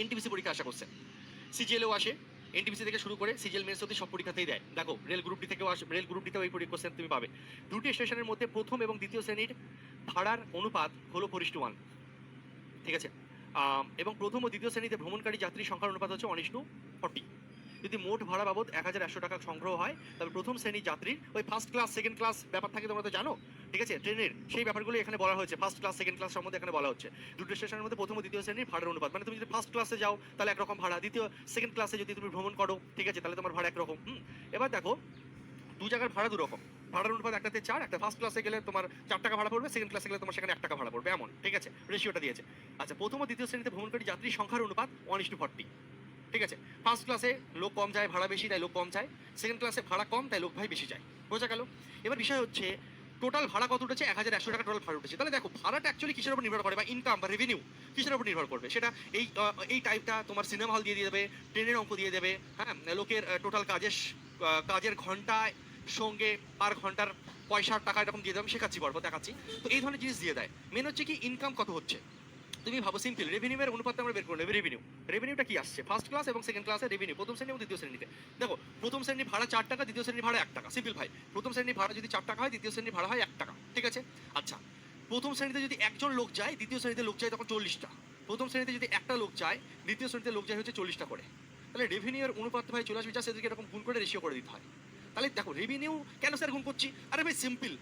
NTPC পরীক্ষা আশা করছে, সিজিএলও আসে, এনটিপিসি থেকে শুরু করে সিজিএল মেন্স অবধি সব পরীক্ষাতেই দেয়। দেখো রেল গ্রুপ ডি থেকেও আসে, রেল গ্রুপ ডিতেও এই কোশ্চেন তুমি পাবে। দুটি স্টেশনের মধ্যে প্রথম এবং দ্বিতীয় শ্রেণীর ভাড়ার অনুপাত হলো 4:1, ঠিক আছে। এবং প্রথম ও দ্বিতীয় শ্রেণীতে ভ্রমণকারী যাত্রীর সংখ্যার অনুপাত হচ্ছে 1:40। যদি মোট ভাড়া বাবদ 1100 টাকা সংগ্রহ হয়, তবে প্রথম শ্রেণীর যাত্রীর ওই ফার্স্ট ক্লাস সেকেন্ড ক্লাস ব্যাপার থাকে, তোমরা তো জানো, ঠিক আছে, ট্রেনের সেই ব্যাপারগুলো এখানে বলা হয়েছে। ফার্স্ট ক্লাস সেকেন্ড ক্লাস সম্বন্ধে এখানে বলা হচ্ছে। দুটো স্টেশনের মধ্যে প্রথম ও দ্বিতীয় শ্রেণীর ভাড়ার অনুপাত, মানে তুমি যদি ফার্স্ট ক্লাসে যাও তাহলে একরকম ভাড়া, দ্বিতীয় সেকেন্ড ক্লাসে যদি তুমি ভ্রমণ করো, ঠিক আছে, তাহলে তোমার ভাড়া একরকম। এবার দেখো দু জায়গার ভাড়া দু রকম, ভাড়ার অনুপাত একটাতে 4, একটা ফার্স্ট ক্লাসে গেলে তোমার 4 টাকা ভাড়া পড়বে, সেকেন্ড ক্লাসে গেলে তোমার সেখানে 1 টাকা ভাড়া পড়বে, এমন, ঠিক আছে, রেশিওটা দিয়েছে। আচ্ছা, প্রথম ও দ্বিতীয় শ্রেণীতে ভ্রমণকারী যাত্রীর সংখ্যার অনুপাত 1:40, ঠিক আছে। ফার্স্ট ক্লাসে লোক কম যায়, ভাড়া বেশি, তাই লোক কম যায়। সেকেন্ড ক্লাসে ভাড়া কম, তাই লোক ভাই বেশি যায়। বোঝা গেল? এবার বিষয় হচ্ছে টোটাল ভাড়া কত উঠেছে? 1100 টাকা টোটাল ভাড়া উঠেছে। তাহলে দেখো ভাড়াটা অ্যাকচুয়ালি কিসের উপর নির্ভর করে, বা ইনকাম বা রেভিনিউ কিসের উপর নির্ভর করবে? সেটা এই টাইপটা তোমার সিনেমা হল দিয়ে দেবে, ট্রেনের অঙ্ক দিয়ে দেবে, হ্যাঁ, লোকের টোটাল কাজের ঘন্টায় সঙ্গে পার ঘন্টার পয়সার টাকা এরকম দিয়ে দেবে, আমি শেখাচ্ছি, পর্ব দেখাচ্ছি। তো এই ধরনের জিনিস দিয়ে দেয়। মেন হচ্ছে কি ইনকাম কত হচ্ছে। তুমি ভাবো সিম্পল, রেভিনিউয়ের অনুপাতটা আমরা বের করে নেব। রেভিনিউটা কি আসছে? ফার্স্ট ক্লাস এবং সেকেন্ড ক্লাসের রেভিনিউ, প্রথম শ্রেণী এবং দ্বিতীয় শ্রেণীতে। দেখো প্রথম শ্রেণীর ভাড়া 4 টাকা, দ্বিতীয় শ্রেণীর ভাড়া 1 টাকা। সিম্পল ভাই, প্রথম শ্রেণীর ভাড়া যদি 4 টাকা হয়, দ্বিতীয় শ্রেণীর ভাড়া হয় 1 টাকা, ঠিক আছে। আচ্ছা, প্রথম শ্রেণীতে যদি একজন লোক যায়, দ্বিতীয় শ্রেণীতে লোক যায় তখন 40টা। প্রথম শ্রেণীতে যদি একটা লোক যায়, দ্বিতীয় শ্রেণীতে লোক যায় হচ্ছে 40টা করে। তাহলে রেভিনিউয়ের অনুপাত ভাই চলে আসবে, জাস্ট এদেরকে এরকম গুণ করে রেশিও করে দিতে হয়। তাহলে দেখো রেভিনিউ কেন স্যার গুণ করছি? আরে ভাই সিম্পল,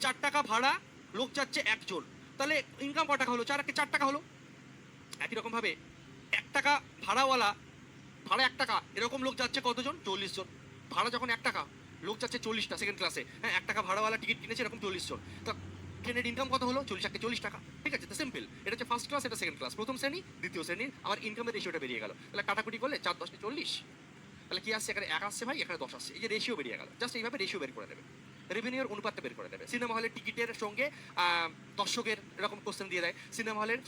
4 টাকা ভাড়া, লোক যাচ্ছে একজন, তাহলে ইনকাম কত টাকা হলো? 4 টাকা হলো। একই রকম ভাবে 1 টাকা ভাড়াওয়ালা, ভাড়া 1 টাকা, এরকম লোক যাচ্ছে কতজন? 40 জন। ভাড়া যখন 1 টাকা, লোক যাচ্ছে 40টা সেকেন্ড ক্লাসে, হ্যাঁ, 1 টাকা ভাড়াওয়ালা টিকিট কিনেছে, এরকম 40 জন। তা ট্রেনের ইনকাম কত হলো? 40 টাকা, ঠিক আছে। তো সিম্পল, এটা হচ্ছে ফার্স্ট ক্লাস, এটা সেকেন্ড ক্লাস, প্রথম শ্রেণী দ্বিতীয় শ্রেণীর আমার ইনকামের রেশিওটা বেরিয়ে গেল। তাহলে কাটাকুটি করলে 4 10 40, তাহলে কি আসছে? এখানে 1 আসছে ভাই, এখানে 10 আসছে। এই যে রেশিও বেরিয়ে গেল, জাস্ট এইভাবে রেশিও বের করে দেবে, রেভিনিউর অনুপাতটা বের করে দেবে। সিনেমা হলের টিকিটের সঙ্গে দর্শকের এরকম কোশ্চেন দিয়ে দেয়। সিনেমা হলের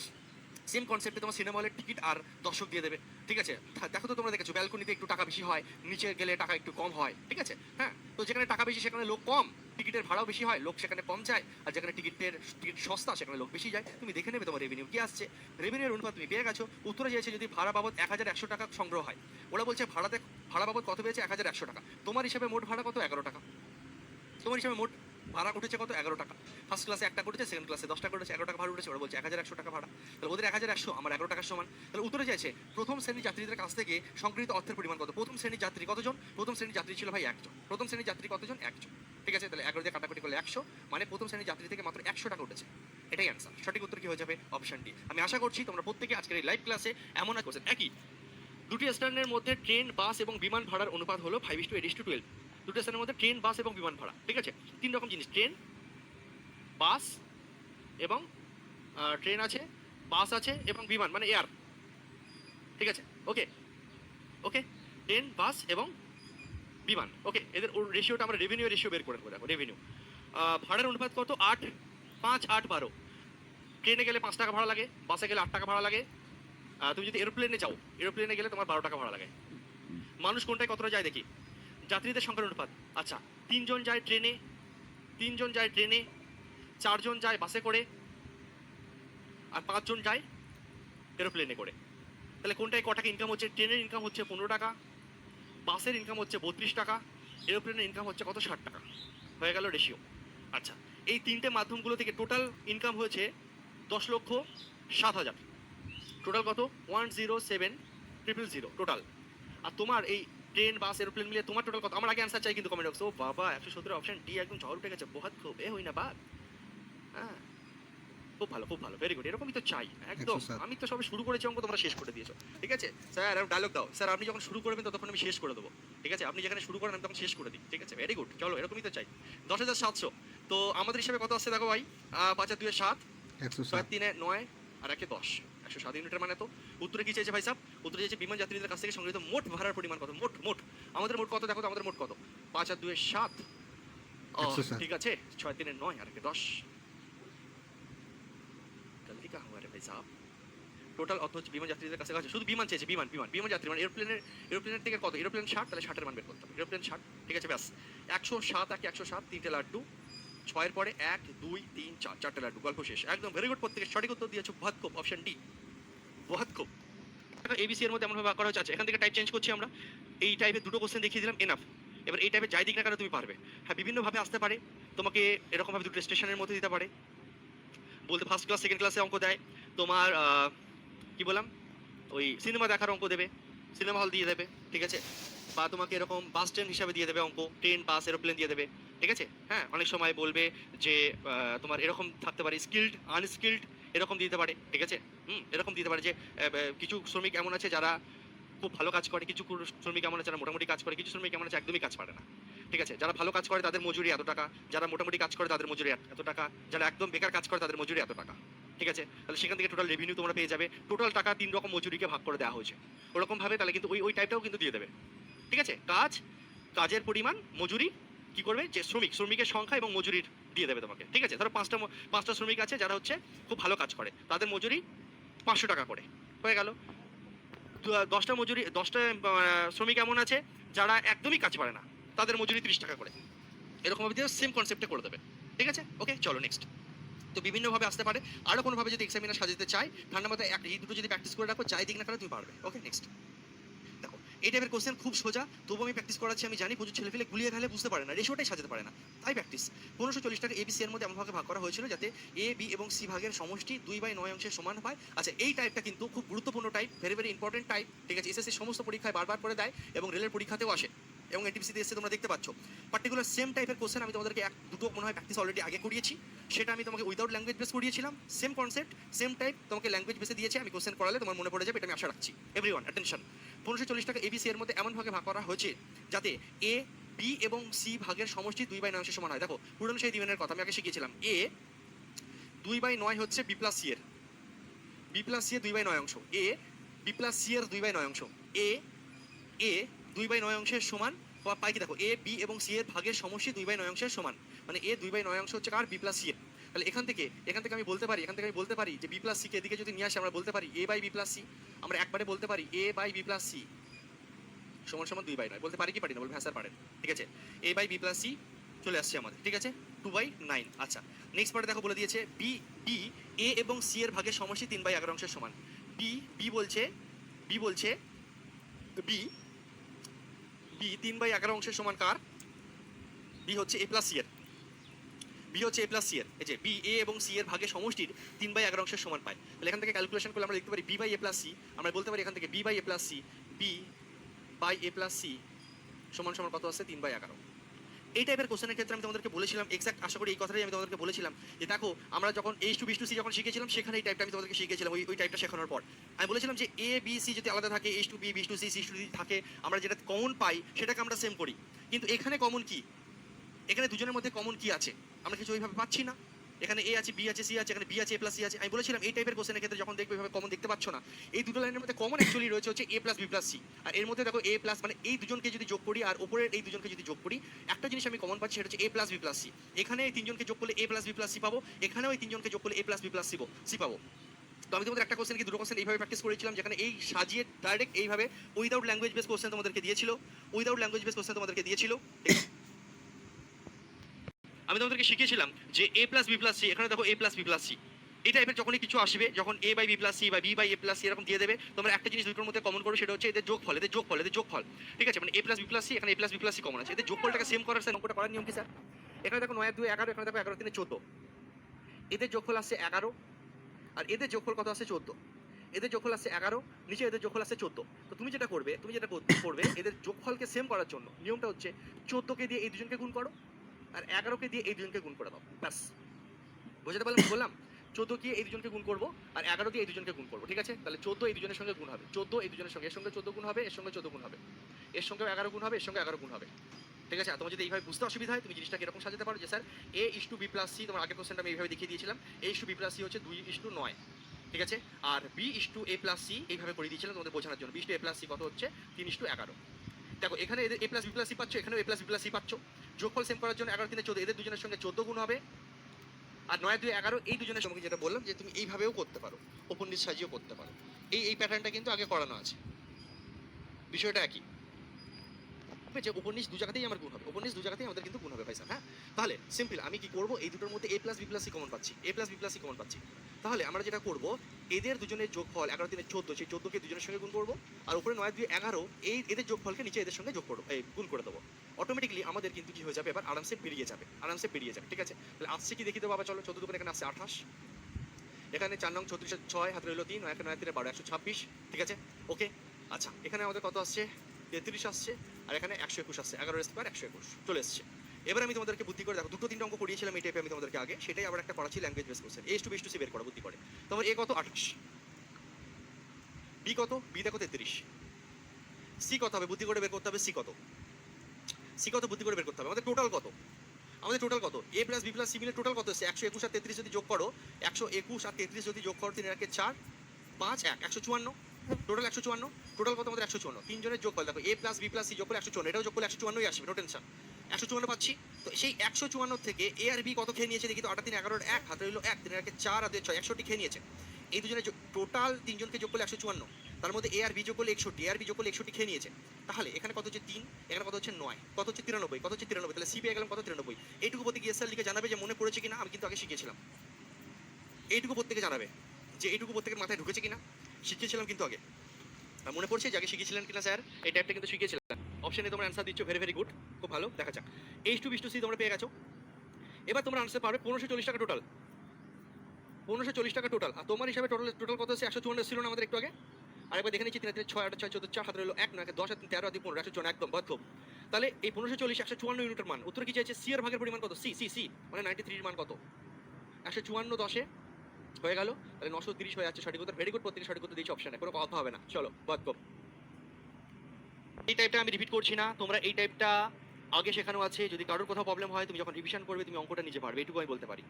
সেম কনসেপ্টে তোমার সিনেমা হলের টিকিট আর দর্শক দিয়ে দেবে, ঠিক আছে। দেখো তো তোমরা দেখেছো ব্যালকনিতে একটু টাকা বেশি হয়, নিচে গেলে টাকা একটু কম হয়, ঠিক আছে, হ্যাঁ। তো যেখানে টাকা বেশি সেখানে লোক কম, টিকিটের ভাড়াও বেশি হয়, লোক সেখানে কম যায়। আর যেখানে টিকিট সস্তা সেখানে লোক বেশি যায়। তুমি দেখে নেবে তোমার রেভিনিউ কি আসছে। রেভিনিউর অনুপাত তুমি পেয়ে গেছো। উত্তরে চেয়েছে যদি ভাড়া বাবদ 1100 টাকা সংগ্রহ হয়। ওরা বলছে ভাড়া বাবদ কত পেয়েছে? 1100 টাকা। তোমার হিসাবে মোট ভাড়া কত? 11 টাকা। তোমার হিসাবে মোট ভাড়া উঠেছে কত? 11 টাকা। ফার্স্ট ক্লাসে 1 টাকা উঠেছে, সেকেন্ড ক্লাসে 10 টাকা উঠেছে, 11 টাকা ভাড়া উঠেছে। ওরা বলছে 1100 টাকা ভাড়া। তাহলে ওদের 1100, আমার 11 টাকার সমান। তাহলে উত্তরে চাইছে প্রথম শ্রেণীর যাত্রীদের কাছ থেকে সংগৃহীত অর্থের পরিমাণ কত? প্রথম শ্রেণীর যাত্রী কতজন? প্রথম শ্রেণীর যাত্রী ছিল ভাই 1 জন। প্রথম শ্রেণীর যাত্রী কতজন? 1 জন, ঠিক আছে। তাহলে 11 দিয়ে কাটাকুটি করলে 100, মানে প্রথম শ্রেণীর যাত্রী থেকে মাত্র 100 টাকা উঠেছে। এটাই অ্যান্সার। সঠিক উত্তর কি হয়ে যাবে? Option D. আমি আশা করছি তোমরা প্রত্যেকে আজকের এই লাইভ ক্লাসে এমন এক কোশ্চেন একই, দুটি স্ট্যান্ডের মধ্যে ট্রেন, বাস এবং বিমান ভাড়ার অনুপাত হলো 5:8:12। দুটো স্ট্যান্ডের মধ্যে ট্রেন, বাস এবং বিমান ভাড়া, ঠিক আছে। 3 রকম জিনিস, ট্রেন, বাস এবং ট্রেন আছে, বাস আছে এবং বিমান মানে এয়ার, ঠিক আছে। ওকে ওকে, ট্রেন, বাস এবং বিমান, ওকে। এদের রেশিওটা আমরা রেভিনিউ রেশিও বের করে নেবো। দেখো রেভিনিউ ভাড়ার অনুপাত কত? 8, 5, 8, 12। ট্রেনে গেলে 5 টাকা ভাড়া লাগে, বাসে গেলে 8 টাকা ভাড়া লাগে। তুমি যদি এরোপ্লেনে যাও, এরোপ্লেনে গেলে তোমার 12 টাকা ভাড়া লাগে। মানুষ কোনটায় কতটা যায় দেখি, যাত্রীদের সংখ্যার অনুপাত। আচ্ছা, 3 জন যায় ট্রেনে, 3 জন যায় ট্রেনে, 4 জন যায় বাসে করে, আর 5 জন যায় এরোপ্লেনে করে। তাহলে কোনটায় ক টাকা ইনকাম হচ্ছে? ট্রেনের ইনকাম হচ্ছে 15 টাকা, বাসের ইনকাম হচ্ছে 32 টাকা, এরোপ্লেনের ইনকাম হচ্ছে কত? 60 টাকা। হয়ে গেল রেশিও। আচ্ছা, এই তিনটে মাধ্যমগুলো থেকে টোটাল ইনকাম হয়েছে 10,07,000। টোটাল কত? 107,000 টোটাল। আর তোমার এই ট্রেন, বাস, এরোপ্লেন মিলিয়ে তোমার টোটাল কত? আমার আগে অ্যান্সার চাই কিন্তু কমেন্ট বক্সে। ও বাবা, 117 অপশন ডি একদম ঝড় উঠে গেছে, বহুত খুব এ হই না বাদ। হ্যাঁ, খুব ভালো, খুব ভালো, ভেরি গুড। এরকমই তো চাই একদম। আমি তো সবে শুরু করেছি, অঙ্ক তোমরা শেষ করে দিয়েছো, ঠিক আছে। স্যার ডায়লগ দাও। স্যার আপনি যখন শুরু করবেন ততক্ষণ আমি শেষ করে দেবো, ঠিক আছে। আপনি যেখানে শুরু করেন আমি তখন শেষ করে দিই, ঠিক আছে। ভেরি গুড, চলো এরকমই তো চাই। 10,700। তো আমাদের হিসাবে কত আসছে দেখো ভাই? 5 আর 2 7, 6 3 9 আর 1 10, 107 ইউনিটের মানে। তো উত্তরে কি চাইছে ভাই সাহেব? উত্তরে চাইছে বিমান যাত্রীদের কাছ থেকে সংগৃহীত মোট ভাড়ার পরিমাণ কত? মোট আমাদের মোট কত দেখো তো, আমাদের মোট কত? 5 আর 2 7, ঠিক আছে, 6 3 9 আর 1 10। जल्दी का हुआ रे भाई साहब। টোটাল অর্থ হচ্ছে বিমান যাত্রীদের কাছে শুধু বিমান চেয়েছে, বিমান যাত্রী মানে এরোপ্লেনের থেকে কত? এরোপ্লেন 60, তাহলে 60 এর মান বের করতে হবে। এরোপ্লেন 60, ঠিক আছে, ব্যাস। 107 আর 107, 3টে লাড্ডু, 6 এর পরে 1 2 3 4, 4টে লাড্ডু, গল্প শেষ। একদম ভেরি গুড, প্রত্যেকে সঠিক উত্তর দিয়েছো। বহুত খুব, অপশন ডি, বহুত খুব। এবিসি এর মধ্যে এমনভাবে ভাগ করা হচ্ছে। আচ্ছা, এখান থেকে টাইপ চেঞ্জ করছি আমরা। এই টাইপের দুটো কোশ্চেন দেখিয়ে দিলাম, এনাফ। এবার এই টাইপের যাই দিক না কেন তুমি পারবে। হ্যাঁ, বিভিন্নভাবে আসতে পারে, তোমাকে এরকমভাবে দুটো স্টেশনের মধ্যে দিতে পারে, বলতে ফার্স্ট ক্লাস সেকেন্ড ক্লাসে অঙ্ক দেয়, তোমার কি বললাম, ওই সিনেমা দেখার অঙ্ক দেবে, সিনেমা হল দিয়ে দেবে, ঠিক আছে, বা তোমাকে এরকম বাস ট্রেন হিসাবে দিয়ে দেবে অঙ্ক, ট্রেন বাস এরোপ্লেন দিয়ে দেবে, ঠিক আছে। হ্যাঁ, অনেক সময় বলবে যে তোমার এরকম থাকতে পারে স্কিল্ড আনস্কিল্ড, এরকম দিতে পারে, ঠিক আছে। এরকম দিতে পারে যে কিছু শ্রমিক এমন আছে যারা খুব ভালো কাজ করে, কিছু শ্রমিক এমন আছে যারা মোটামুটি কাজ করে, কিছু শ্রমিক এমন আছে একদমই কাজ পারে না, ঠিক আছে। যারা ভালো কাজ করে তাদের মজুরি এত টাকা, যারা মোটামুটি কাজ করে তাদের মজুরি এত টাকা, যারা একদম বেকার কাজ করে তাদের মজুরি এত টাকা, ঠিক আছে। তাহলে সেখান থেকে টোটাল রেভিনিউ তোমরা পেয়ে যাবে, টোটাল টাকা 3 রকম মজুরিকে ভাগ করে দেওয়া হয়েছে ওরকম ভাবে। তাহলে কিন্তু ওই টাইপটাও কিন্তু দিয়ে দেবে, ঠিক আছে। কাজের পরিমাণ, মজুরি, কি করবে যে শ্রমিকের সংখ্যা এবং মজুরির দিয়ে দেবে তোমাকে, ঠিক আছে। ধরো পাঁচটা শ্রমিক আছে যারা হচ্ছে খুব ভালো কাজ করে, তাদের মজুরি 500 টাকা করে, হয়ে গেল। 10টা শ্রমিক এমন আছে যারা একদমই কাজ পারে না, তাদের মজুরি 30 টাকা করে, এরকম ভাবে সেম কনসেপ্টে করে দেবে, ঠিক আছে। ওকে, চলো নেক্সট। তো বিভিন্নভাবে আসতে পারে, আরও কোনোভাবে যদি এক্সামিনার সাজাতে চাই, ঠান্ডা মাথায় এই দুটো যদি প্র্যাকটিস করে রাখো, যাই দিক না কেন তুমি পারবে। ওকে, নেক্সট। দেখো, এই টাইপের কোশ্চেন খুব সোজা, তবু আমি প্র্যাকটিস করাচ্ছি। আমি জানি প্রচুর ছেলে ফেলে গুলিয়ে ফেলে, বুঝতে পারে না, রেশিওটাই সাজাতে পারে না, তাই প্র্যাকটিস। 1540 টাকা এবিসি এর মধ্যে এমনভাবে ভাগ করা হয়েছিল যাতে এ বি এবং সি ভাগের সমষ্টি 2/9 অংশের সমান হয়। আচ্ছা, এই টাইপটা কিন্তু খুব গুরুত্বপূর্ণ type, very very important type, ঠিক আছে। এসএসসি সমস্ত পরীক্ষায় বারবার করে দেয় এবং রেলের পরীক্ষাতেও আসে এবং এনটিপিসিতে এসে তোমরা দেখতে পাচ্ছ। পার্টিকুলার সেম টাইপের কোশ্চেন আমি তোমাদেরকে দুটো মনে হয় প্র্যাকটিস অলরেডি আগে করিয়েছি, সেটা আমি তোমাকে উইদাউট ল্যাঙ্গুয়েজ বেস করিয়েছিলাম। সেম কনসেপ্ট, সেম টাইপ, তোমাকে ল্যাঙ্গুয়েজ বেসে দিয়েছে। আমি কোশ্চেন করালে তোমার মনে পড়ে যাবে, এটা আমি আশা রাখছি। Everyone attention. 1540 টাকা এবিসি এর মধ্যে এমনভাবে ভাগ করা হয়েছে যাতে এ বি এবং সি ভাগের সমষ্টি 2/9 অংশের সমান হয়। দেখো, পুরনো সেই দিনের কথা আমি আগে শিখিয়েছিলাম। এ 2/9 হচ্ছে বি প্লাস সি এর, বি প্লাস সি এর 2/9 অংশ, এ বি প্লাস সি এর 2/9 অংশ, এ 2/9 অংশের সমান পাই কি। দেখো, এ বি এবং সি এর ভাগের সমষ্টি 2/9 অংশের সমান, মানে এ 2/9 অংশ হচ্ছে কার, বি প্লাস সি এর। তাহলে এখান থেকে আমি বলতে পারি যে বি প্লাস সি কে এদিকে যদি নিয়ে আসে, আমরা বলতে পারি এ বাই বি প্লাস সি। আমরা একবারে বলতে পারি এ বাই বি প্লাস সি সমান সমান 2/9, বলতে পারি কি পারি না, বলবে হ্যাঁ স্যার পারেন, ঠিক আছে। এ বাই বি প্লাস সি চলে আসছে আমাদের, ঠিক আছে, 2/9। আচ্ছা, নেক্সট পার্টে দেখো বলে দিয়েছে বি এ এবং সি এর ভাগের সমষ্টি 3/11 অংশের সমান। বি বলছে 3/11 অংশের সমান কার, বি হচ্ছে এ প্লাস সি এর, এই যে বি এ এবং সি এর ভাগের সমষ্টির 3/11 অংশের সমান পায়। তাহলে এখান থেকে ক্যালকুলেশন করলে আমরা লিখতে পারি B by A plus C. আমরা বলতে পারি এখান থেকে B by A plus C সমান সমান কত আছে, 3/11। এই টাইপের কোশ্চেনের ক্ষেত্রে আমি তোমাদেরকে বলেছিলাম, এক্সাক্ট আশা করি এই কথাটাই আমি তোমাদেরকে বলেছিলাম, যে দেখো আমরা যখন এইচ টু বিশ টু সি যখন শিখেছিলাম, সেখানে এই টাইপটা আমি তোমাদেরকে শিখেছিলাম। ওই টাইপটা শেখানোর পর আমি বলেছিলাম যে এ বি সি যদি আলাদা থাকে, এইচ টু বি, বিশ to C, C to D থাকে, আমরা যেটা কমন পাই সেটাকে আমরা সেম করি। কিন্তু এখানে কমন কি, এখানে দুজনের মধ্যে কমন কি আছে, আমরা কিছু ওইভাবে পাচ্ছি না। এখানে এ আছে, বি আছে, সি আছে, এখানে বি আছে, এ প্লাস সি আছে। আমি বলেছিলাম এই টাইপের কোশ্চেনের ক্ষেত্রে যখন দেখবে এভাবে কমন দেখতে পাচ্ছ না, এই দুটো লাইনের মধ্যে কমন অ্যাকচুয়ালি রয়েছে হচ্ছে এ প্লাস বি প্লাস সি। আর এর মধ্যে দেখো এ প্লাস, মানে এই দুজনকে যদি যোগ করি আর উপরের এই দুজনকে যদি যোগ করি, একটা জিনিস আমি কমন পাচ্ছি, সেটা হচ্ছে এ প্লাস বি প্লাস সি। এখানে এই তিনজনকে যোগ করলে এ প্লাস বি প্লাস সি পাবো, এখানেও এই তিনজনকে যোগ করলে এ প্লাস বি প্লাস সি পাবো। তো আমি তোমাদের একটা কোশ্চেন কি দুটো কোশ্চেন এইভাবে প্র্যাকটিস করেছিলাম, যেখানে এই সাজিয়ে ডাইরেক্ট এইভাবে উইদাউট ল্যাঙ্গুয়েজ বেস কোশ্চেন তোমাদেরকে দিয়েছিল। আমি তোমাদেরকে শিখিয়েছিলাম যে A plus B plus C, এখানে দেখো A plus B plus C, এই টাইপের যখনই কিছু আসবে, যখন A by B plus C বা B by A plus C এরকম দিয়ে দেবে, তোমরা একটা জিনিস দুটোর মধ্যে কমন করো, সেটা হচ্ছে এদের যোগফল, ঠিক আছে। মানে A plus B plus C, এখানে A plus B plus C common আছে, এদের যোগফলটাকে সেম করার স্যার অঙ্কটা করার নিয়ম কি স্যার? এখানে দেখো 9 2 11, এখানে দেখো 11 3 14, এদের যোগফল আসছে 11 আর এদের যোগফল কত আসছে 14, এদের যোগফল আসছে 11, নিচে এদের যোগফল আসছে 14। তো তুমি যেটা করবে এদের যোগফলকে সেম করার জন্য নিয়মটা হচ্ছে 14কে দিয়ে এই দুজনকে গুণ করো আর 11কে দিয়ে এই দুজনকে গুণ করে দাও, ব্যাস। বুঝতে পারলাম, বললাম 14 দিয়ে এই দুজনকে গুণ করবো আর 11 দিয়ে এই দুজনকে গুণ করবো, ঠিক আছে। তাহলে 14 এই দুজনের সঙ্গে গুণ হবে, 14 এই দুজনের সঙ্গে, এর সঙ্গে 14 গুণ হবে, এর সঙ্গে 14 গুণ হবে, এর সঙ্গে 11 গুণ হবে, এর সঙ্গে 11 গুণ হবে, ঠিক আছে। আর তোমার যদি এইভাবে বুঝতে অসুবিধা হয়, তুমি জিনিসটাকে এরকম সাজাতে পারো যে sir A is to B plus C, তোমার আগের কোশ্চেনটা আমি এইভাবে দেখিয়ে দিয়েছিলাম, A is to B plus C হচ্ছে 2:9, ঠিক আছে। আর B is to A plus C এইভাবে করে দিয়েছিলাম তোমাদের বোঝানোর জন্য, B is to A plus C কত হচ্ছে 3:11। দেখো এখানে এদের A plus B plus C পাচ্ছ, এখানেও A plus B plus C পাচ্ছ। যোগফল সেম করার জন্য 11 3 14, এদের দুজনের সঙ্গে 14 গুণ হবে আর 9 2 11 এই দুজনের সঙ্গে, যেটা বললাম যে তুমি এইভাবেও করতে পারো, ওপর নিচ সাজিয়েও করতে পারো। এই প্যাটার্নটা কিন্তু আগে করানো আছে, বিষয়টা একই। থাকবে যে উপর নিচ দু জায়গাতেই আমার গুণ হবে, উপর নিচ দু জায়গাতেই আমাদের কিন্তু গুণ হবে ভাই স্যার। হ্যাঁ, তাহলে সিম্পল আমি কি করব, এই দুটোর মধ্যে a plus b plus c common পাচ্ছি, a plus b plus c common পাচ্ছি। তাহলে আমরা যেটা করব, এদের দুজনের যোগফল 11 3 14, সেই 14 কে দুজনের সঙ্গে গুণ করব, আর উপরে 9 2 11 এই এদের যোগফলকে নিচে এদের সঙ্গে যোগ করব, এই গুণ করে দেবো। অটোমেটিক্যালি আমাদের কিন্তু কি হয়ে যাবে, এবার আরামসে বেরিয়ে যাবে, আরামসে বেরিয়ে যাবে। ঠিক আছে, তাহলে আসছে কি দেখি তো বাবা, চলো 14 দুগুণে এখানে আসছে 28, এখানে 4 নং 36 6 হাতে রইলো 3, এখানে 9 3 12 126। ঠিক আছে, ওকে। আচ্ছা, এখানে আমাদের কত আসছে, 33 আসছে, আর এখানে 121 আসছে, 11 এর স্কয়ার 121 চলে এসছে। এবার আমি তোমাদেরকে বুদ্ধি করে দেখো, দুটো তিনটা অঙ্ক করিয়েছিলাম এই টাইপে আমি তোমাদেরকে আগে, সেটাই আবার একটা করাচ্ছি language base question, a to b to c বের করা বুদ্ধি করে। তোমার a কত 28, b কত, b দেখো 33, c কত হবে বুদ্ধি করে বের করতে হবে, c কত, c কত বুদ্ধি করে বের করতে হবে। আমাদের টোটাল কত, আমাদের টোটাল কত, a plus b plus c মিলে টোটাল কত এসছে, 121 আর 33 যদি যোগ করো, 121 আর 33 যদি যোগ করো, 3 এর 4 5 1 154, টোটাল 154, টোটাল কত আমাদের 154, তিনজনের যোগফল দেখো a plus b plus c যোগ করলে 154, এটাও যোগ করলে 154ই আসবে, নো টেনশন, 154 পাচ্ছি। তো সেই 154 থেকে a আর b কত খেয়ে নিয়েছে দেখি তো, 8 3 11 1 হাতে রইলো 1, 3 এর 4 আর 2 6 61 খেয়ে নিয়েছে। এই দুজনের টোটাল তিনজনকে যোগ করলে 154, তার মধ্যে a আর b যোগ করলে 61, a আর b যোগ করলে 61 খেয়ে নিয়েছে। তাহলে এখানে কত হচ্ছে 3, এখানে কত হচ্ছে 9, কত হচ্ছে 93, কত হচ্ছে 93, তাহলে c পেয়ে গেলাম কত 93। এইটুকু প্রত্যেকে এসএল লিখে জানাবে যে মনে পড়েছে কিনা, আমি কিন্তু আগে শিখিয়েছিলাম। এইটুকু প্রত্যেকে জানাবে যে এইটুকু প্রত্যেকের মাথায় ঢুকেছে কিনা, শিখিয়েছিলাম কিন্তু আগে, মনে পড়ছে যে আগে শিখিয়েছিলেন কিনা স্যার, এই টাইপটা কিন্তু শিখিয়েছিলেন। অপশনে তোমরা অ্যান্সার দিচ্ছ, ভেরি ভেরি গুড, খুব ভালো, দেখা যাক। এইচ টু বিশ টু সি তোমরা পেয়ে গেছো। এবার তোমরা আনসার পাবে 1540 টাকা টোটাল, 1540 টাকা টোটাল। আর তোমার হিসাবে টোটাল টোটাল কত আছে, 154 ছিল না আমাদের একটু আগে। আর একবার দেখে নিচ্ছি, 3 3 6 8 6 14 4 হাতে রইলো 1 9 10 3 13 15 154, একদম বাস্তব। তাহলে এই 1540 154 ইউনিটের মান, উত্তর কি চাইছে, সি এর ভাগের পরিমাণ কত, সি সি সি মানে 93 এর মান কত, 154 10 এ হয়ে গেল, তাহলে 930 হয়ে যাচ্ছে সঠিক উত্তর। ভেরি গুড, প্রত্যেকে সঠিক উত্তর দিয়েছে অপশনে, কোনো কথা হবে না। চলো বাস্তব, এই টাইপটা আমি রিপিট করছি না, তোমরা এই টাইপটা আগে শেখানো আছে। যদি কারোর কোথাও প্রবলেম হয়, তুমি যখন রিভিশন করবে তুমি অঙ্কটা নিজে পারবে, এইটুকু আমি বলতে পারি।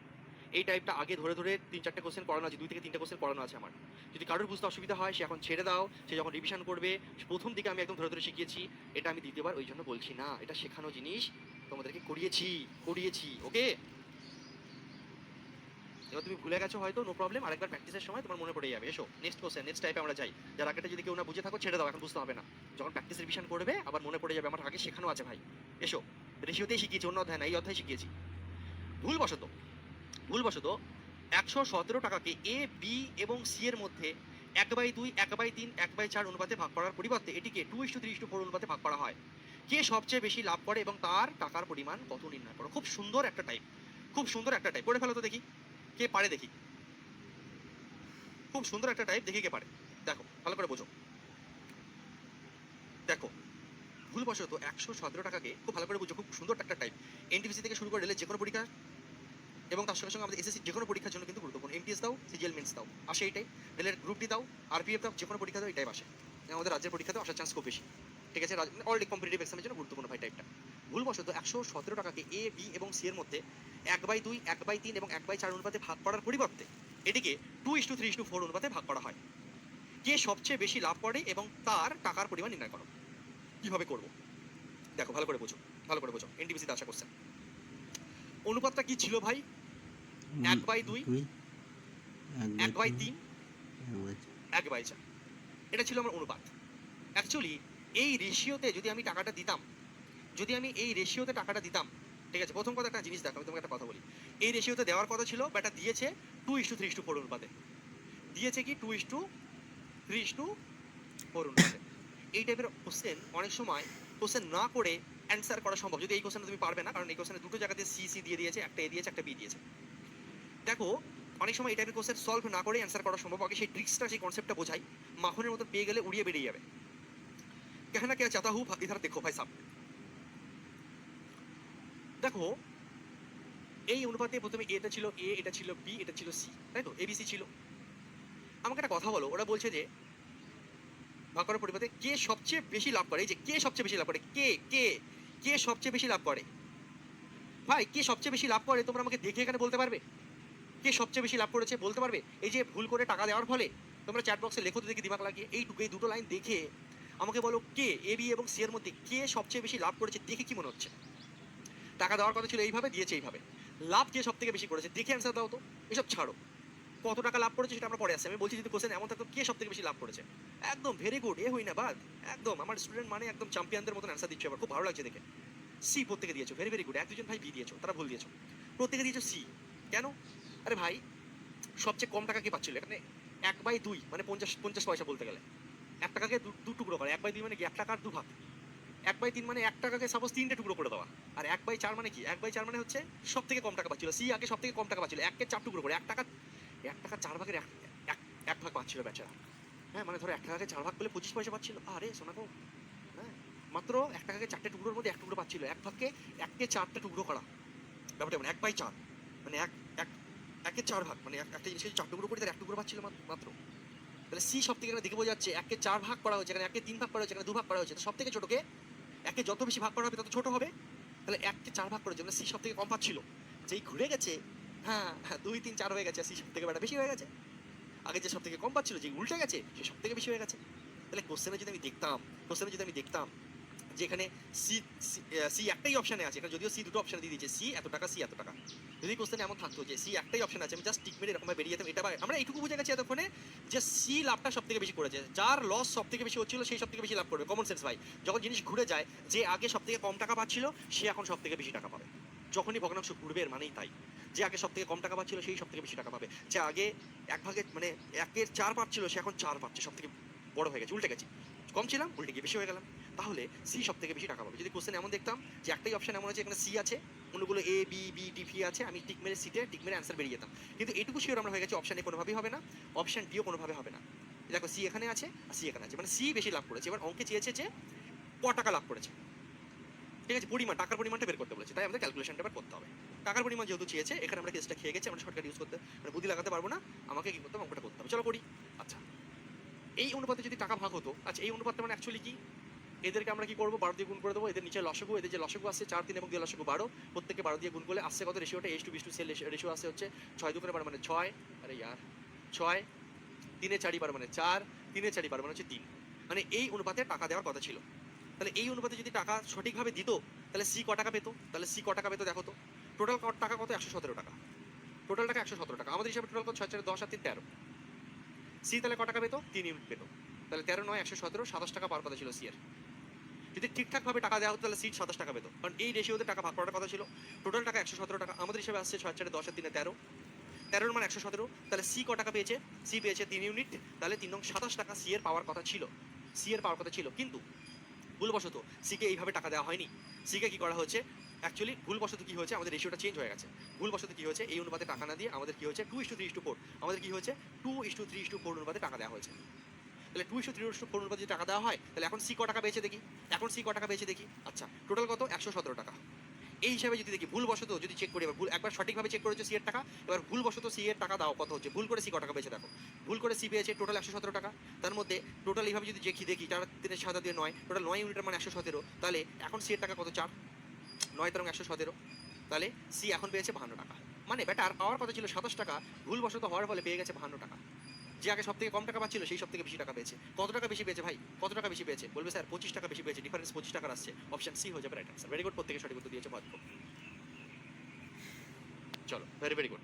এই টাইপটা আগে ধরে ধরে 3 4টে কোশ্চেন পড়ানো আছে, 2 থেকে 3টে কোশ্চেন পড়ানো আছে আমার। যদি কারোর বুঝতে অসুবিধা হয়, সে এখন ছেড়ে দাও, সে যখন রিভিশন করবে। প্রথম দিকে আমি একদম ধরে ধরে শিখিয়েছি, এটা আমি দ্বিতীয়বার ওই জন্য বলছি না, এটা শেখানো জিনিস, তোমাদেরকে করিয়েছি করিয়েছি, ওকে। এবার তুমি ভুলে গেছো হয়তো, নো প্রবলেম, আরেকবার প্র্যাকটিসের সময় তোমার মনে পড়ে যাবে। এসো নেক্সট কোশ্চেন, নেক্সট টাইপে আমরা যাই। যার আগেটা যদি কেউ না বুঝে থাকো ছেড়ে দাও, এখন বুঝতে হবে না, যখন প্র্যাকটিস রিভিশন করবে আবার মনে পড়ে যাবে, আমার আগে শেখানো আছে ভাই। এসো, রেশিওতেই শিখিয়েছি, অন্য অধ্যায় না, এই অধ্যায় শিখিয়েছি। ভুলবশত ভুলবশত 117 টাকাকে এ বি এবং সি এর মধ্যে 1/2 1/3 1/4 অনুপাতে ভাগ করার পরিবর্তে এটিকে 2:3:4 অনুপাতে ভাগ করা হয়। কে সবচেয়ে বেশি লাভ করে এবং তার টাকার পরিমাণ কত নির্ণয় করো। খুব সুন্দর একটা টাইপ, খুব সুন্দর একটা টাইপ, করে ফেলো তো দেখি কে পারে, দেখি খুব সুন্দর একটা টাইপ, দেখি কে পারে। দেখো ভালো করে বোঝো, দেখো ভুলবশত 117 টাকাকে, খুব ভালো করে বুঝো, খুব সুন্দর একটা টাইপ। এনটিপিসি থেকে শুরু করে রেলের যে কোনো পরীক্ষা এবং তার সঙ্গে সঙ্গে আমাদের এসএসসি যে কোনো পরীক্ষার জন্য কিন্তু গুরুত্বপূর্ণ। এমটিএস দাও, সিজিএল মেন্স দাও, আসে এইটাই। রেলের গ্রুপ ডি দাও, আরপিএফ দাও, যে কোনো পরীক্ষা দাও, এটাই আসে। আমাদের রাজ্যের পরীক্ষাতেও আসার চান্স খুব বেশি। ঠিক আছে, অলরেডি কম্পিটিটিভ এক্সামের জন্য গুরুত্বপূর্ণ ভাই টাইপটা। ভুলবশত 117 টাকাকে এ বি এবং সি এর মধ্যে 1/2 1/3 এবং 1/4 অনুপাতে ভাগ করার পরিবর্তে এটিকে 2:3:4 অনুপাতে ভাগ করা হয়। কে সবচেয়ে বেশি লাভ করে এবং তার টাকার পরিমাণ নির্ণয় করো। কিভাবে করবো দেখো, ভালো করে বোঝো, ভালো করে বোঝো। এনটিপিসিতে আশা করছেন অনুপাতটা কি ছিল ভাই, 1/2 1/3 1/4, এটা ছিল আমার অনুপাত। অ্যাকচুয়ালি এই রেশিওতে যদি আমি টাকাটা দিতাম, যদি আমি এই রেশিওতে টাকাটা দিতাম, ঠিক আছে, প্রথম কথা একটা জিনিস দেখো, আমি তোমাকে একটা কথা বলি। এই রেশিওতে দেওয়ার কথা ছিল, বা এটা দিয়েছে 2:3:4 অনুপাতে, দিয়েছে কি 2:3:4 অনুপাতে। এই টাইপের কোশ্চেন অনেক সময় কোশ্চেন না করে অ্যান্সার করা সম্ভব, যদি এই কোশ্চেনটা তুমি পারবে না, কারণ এই কোশ্চেনে দুটো জায়গাতে সি সি দিয়ে দিয়েছে, একটা এ দিয়েছে, একটা বি দিয়েছে। দেখো অনেক সময় এই টাইপের কোশ্চেন সলভ না করে অ্যান্সার করা সম্ভব, আগে সেই ট্রিক্সটা, সেই কনসেপ্টটা বোঝাই। মাখনের মতো পেয়ে গেলে উড়িয়ে বেরিয়ে যাবে। कहना क्या चाहता हूँ इधर देखो भाई साहब, দেখো এই অনুপাতে প্রথমে এটা ছিল এ, এটা ছিল বি, এটা ছিল সি, তাই তো, এবিসি ছিল। আমাকে একটা কথা বলো, ওরা বলছে যে ভাগ করার পরিবর্তে কে সবচেয়ে বেশি লাভ করে, এই যে কে সবচেয়ে বেশি লাভ করে, কে কে কে সবচেয়ে বেশি লাভ করে। ভাই কে সবচেয়ে বেশি লাভ করে তোমরা আমাকে দেখে এখানে বলতে পারবে, কে সবচেয়ে বেশি লাভ করেছে বলতে পারবে। এই যে ভুল করে টাকা দেওয়ার ফলে তোমরা চ্যাট বক্সে লেখো তো দেখি দিমাগ লাগিয়ে, এইটুকু এই দুটো লাইন দেখে আমাকে বলো কে এ বি এবং সি এর মধ্যে কে সবচেয়ে বেশি লাভ করেছে, দেখে কি মনে হচ্ছে। টাকা দেওয়ার কথা ছিল এইভাবে, দিয়েছে এইভাবে, লাভ কে সব থেকে বেশি করেছে দেখে অ্যান্সার দাও তো। এসব ছাড়ো, কত টাকা লাভ করেছে সেটা আমরা পরে আসছি। আমি বলছি যদি কোশ্চেন এমন থাকতো কে সব থেকে বেশি লাভ করেছে, একদম ভেরি গুড, এ হই না বাদ, একদম আমার স্টুডেন্ট মানে একদম চ্যাম্পিয়নদের মতন অ্যান্সার দিচ্ছে, আমার খুব ভালো লাগছে দেখে। সি প্রত্যেকে দিয়েছো, ভেরি ভেরি গুড। এক দুজন ভাই বি দিয়েছো, তারা ভুল দিয়েছো। প্রত্যেকে দিয়েছো সি। কেন? আরে ভাই সবচেয়ে কম টাকা কে পাচ্ছিল এখানে? 1/2 মানে 50 পয়সা বলতে গেলে। 1 টাকাকে দু টুকরো করে, 1/2 মানে কি 1 টাকার 2 ভাগ। 1/3 মানে 1 টাকাকে সাপোজ 3টে টুকরো করে দেওয়া। আর 1/4 মানে কি? 1/4 মানে হচ্ছে সব থেকে কম টাকা পাচ্ছিল সি, আগে সব থেকে কম টাকা পাচ্ছিল, 1 কে 4 টুকরো করে 1 টাকা 4 ভাগের এক ভাগ পাচ্ছিল বেচারা। হ্যাঁ মানে ধরো 1 টাকাকে 4 ভাগ করলে 25 পয়সা পাচ্ছিল। আরে সোনা গো, হ্যাঁ মাত্র 1 টাকাকে 4টে টুকরোর মধ্যে 1 টুকরো পাচ্ছিল, 1 ভাগকে 1 কে 4টে টুকরো করা, ব্যাপারটা মানে 1/4 মানে 1 এর 4 ভাগ মানে একটা জিনিসকে 4 টুকরো করে তার 1 টুকরো পাচ্ছিল মাত্র। তাহলে সি সব থেকে দেখে বোঝা যাচ্ছে 1 কে 4 ভাগ করা হয়েছে, এখানে 1 কে 3 ভাগ করা হয়েছে, এখানে 2 ভাগ করা হয়েছে, সব থেকে ছোটকে 1 কে যত বেশি ভাগ করা হবে তত ছোট হবে। তাহলে 1 কে 4 ভাগ করার জন্য সি সব থেকে কম পাচ্ছিল। যেই ঘুরে গেছে, হ্যাঁ 2 3 4 হয়ে গেছে, সি সব থেকে বেশি হয়ে গেছে। আগে যে সব থেকে কম পাচ্ছিল, যে উল্টে গেছে, সে সব থেকে বেশি হয়ে গেছে। তাহলে কোশ্চেনে যদি আমি দেখতাম যে এখানে সি সি একটাই অপশনে আছে, এখানে যদিও সি দুটো অপশন দিয়ে দিয়েছে, সি এত টাকা, সি এত টাকা। যদি কোশ্চেনে এমন থাকতো যে সি একটাই অপশন আছে, আমি জাস্ট টিক মেরে এরকম বেরিয়ে যেতাম, এটা আমরা এইটুকু বুঝে গেছি এতক্ষণে যে সি লাভটা সব থেকে বেশি করেছে, যার লস সব থেকে বেশি হচ্ছিল সেই সব থেকে বেশি লাভ করবে। কমন সেন্স ভাই, যখন জিনিস ঘুরে যায়, যে আগে সব থেকে কম টাকা পাচ্ছিল সে এখন সব থেকে বেশি টাকা পাবে। যখনই ভগ্নাংশ ঘুরবে এর মানেই তাই, যে আগে সব থেকে কম টাকা পাচ্ছিল সেই সব থেকে বেশি টাকা পাবে, যে আগে 1 ভাগে মানে 1 এর 4 পাচ্ছিল সে এখন 4 পাচ্ছে, সব থেকে বড় হয়ে গেছে, উল্টে গেছি, কম ছিলাম উল্টে গিয়ে বেশি হয়ে গেলাম। তাহলে সি সব থেকে বেশি টাকা পাবে। যদি কোশ্চেন এমন দেখতাম যে একটাই অপশন এমন আছে, এখানে সি আছে, অন্যগুলো A B B D V আছে, আমি টিক মেরে সিটে টিক মেরে অ্যান্সার বেরিয়ে যেতাম। কিন্তু এটুকু শিওর আমরা হয়ে গেছি অপশন এ কোনোভাবেই হবে না, অপশন ডিও কোনোভাবে হবে না। দেখো সি এখানে আছে আর সি এখানে আছে, মানে সি বেশি লাভ করেছে। এবার অঙ্কে চেয়েছে যে ক টাকা লাভ করেছে, ঠিক আছে, পরিমাণ, টাকার পরিমাণটা বের করতে বলেছে, তাই আমাদের ক্যালকুলেশনটা এবার করতে হবে। টাকার পরিমাণ যেহেতু চেয়েছে, এখানে আমরা কেসটা খেয়ে গেছি, আমরা শর্টকাট ইউজ করতে মানে বুদ্ধি লাগাতে পারবো না, আমাকে কি করতে হবে, অঙ্কটা করতে হবে। চলো করি। আচ্ছা এই অনুপাতে যদি টাকা ভাগ হতো, আচ্ছা এই অনুপাতটা মানে অ্যাকচুয়ালি কি, এদেরকে আমরা কি করবো, 12 দিয়ে গুণ করে দেবো, এদের নিচে লসাগু, এদের যে লসাগু আসছে 4 3 এবং 2 লসাগু 12, প্রত্যেককে 12 দিয়ে গুণ করলে আসছে কত, রেশিওটা H2:20 সেল রেশিও আসছে হচ্ছে 6 2 12 মানে 6, আরে ইয়ার 6 3 4 12 মানে 4, 3 4 12 মানে হচ্ছে 3, মানে এই অনুপাতে টাকা দেওয়ার কথা ছিল। তাহলে এই অনুপাতে যদি টাকা সঠিকভাবে দিত তাহলে সি ক টাকা পেতো, তাহলে সি ক টাকা পেতো দেখো তো, টোটাল টাকা কত, 117 টাকা, টোটাল টাকা 117 টাকা, আমাদের হিসাবে টোটাল কত, 6 4 10 আর 3 13, সি তাহলে ক টাকা পেতো, 3 ইউনিট পেতো, তাহলে 13 9 117, 27 টাকা পাওয়ার কথা ছিল সি এর। যদি ঠিকঠাকভাবে টাকা দেওয়া হতো তাহলে সিট 27 টাকা পেতো, কারণ এই রেশিওতে টাকা ভাগ করার কথা ছিল। টোটাল টাকা 117 টাকা, আমাদের হিসাবে আসছে 6 4 10 আর 3 13, 13 মানে 117, তাহলে সি ক টাকা পেয়েছে, সি পেয়েছে 3 ইউনিট, তাহলে 3 নং 27 টাকা সি এর পাওয়ার কথা ছিল, সি এর পাওয়ার কথা ছিল। কিন্তু ভুলবশত সিকে এইভাবে টাকা দেওয়া হয়নি, সিকে কি করা হয়েছে, অ্যাকচুয়ালি ভুলবশত কি হয়েছে, আমাদের রেশিওটা চেঞ্জ হয়ে গেছে। ভুলবশত কি হয়েছে, এই অনুপাতে টাকা না দিয়ে আমাদের কি হয়েছে 2:3:4, আমাদের কি হয়েছে 2:3:4 অনুপাতে টাকা দেওয়া হয়েছে। তাহলে 2:3:4 অনুপাতে যদি টাকা দেওয়া হয় তাহলে এখন সি ক টাকা পেয়েছে দেখি, এখন সি ক টাকা পেয়েছে দেখি। আচ্ছা টোটাল কত, 117 টাকা। এই হিসাবে যদি দেখি, ভুলবশত যদি চেক করি, এবার ভুল একবার সঠিকভাবে চেক করেছে সি এর টাকা, এবার ভুলবশত সি এর টাকা দাও কত হচ্ছে, ভুল করে সি ক টাকা পেয়েছে দেখো, ভুল করে সি পেয়েছে টোটাল 117 টাকা, তার মধ্যে টোটাল এইভাবে যদি দেখি 4 3 7 দিয়ে 9, টোটাল 9 ইউনিটের মানে 117, তাহলে এখন সি এর টাকা কত, 4 9 তেরো 117, তাহলে সি এখন পেয়েছে 52 টাকা। মানে বেটার পাওয়ার কথা ছিল 27 টাকা, ভুলবশত হওয়ার ফলে পেয়ে গেছে 52 টাকা। যে আগে সব থেকে কম টাকা পাচ্ছিল সেই সব থেকে বেশি টাকা পেয়েছে। কত টাকা বেশি পেয়েছে ভাই, কত টাকা বেশি পেয়েছে, বলবে স্যার 25 টাকা বেশি পেয়েছে, ডিফারেন্স 25 টাকার আসছে, অপশন সি হয়ে যাবে রাইট আনসার। ভেরি গুড, প্রত্যেকে সঠিক উত্তর দিয়েছে, ভাগ্য। চলো ভেরি ভেরি গুড।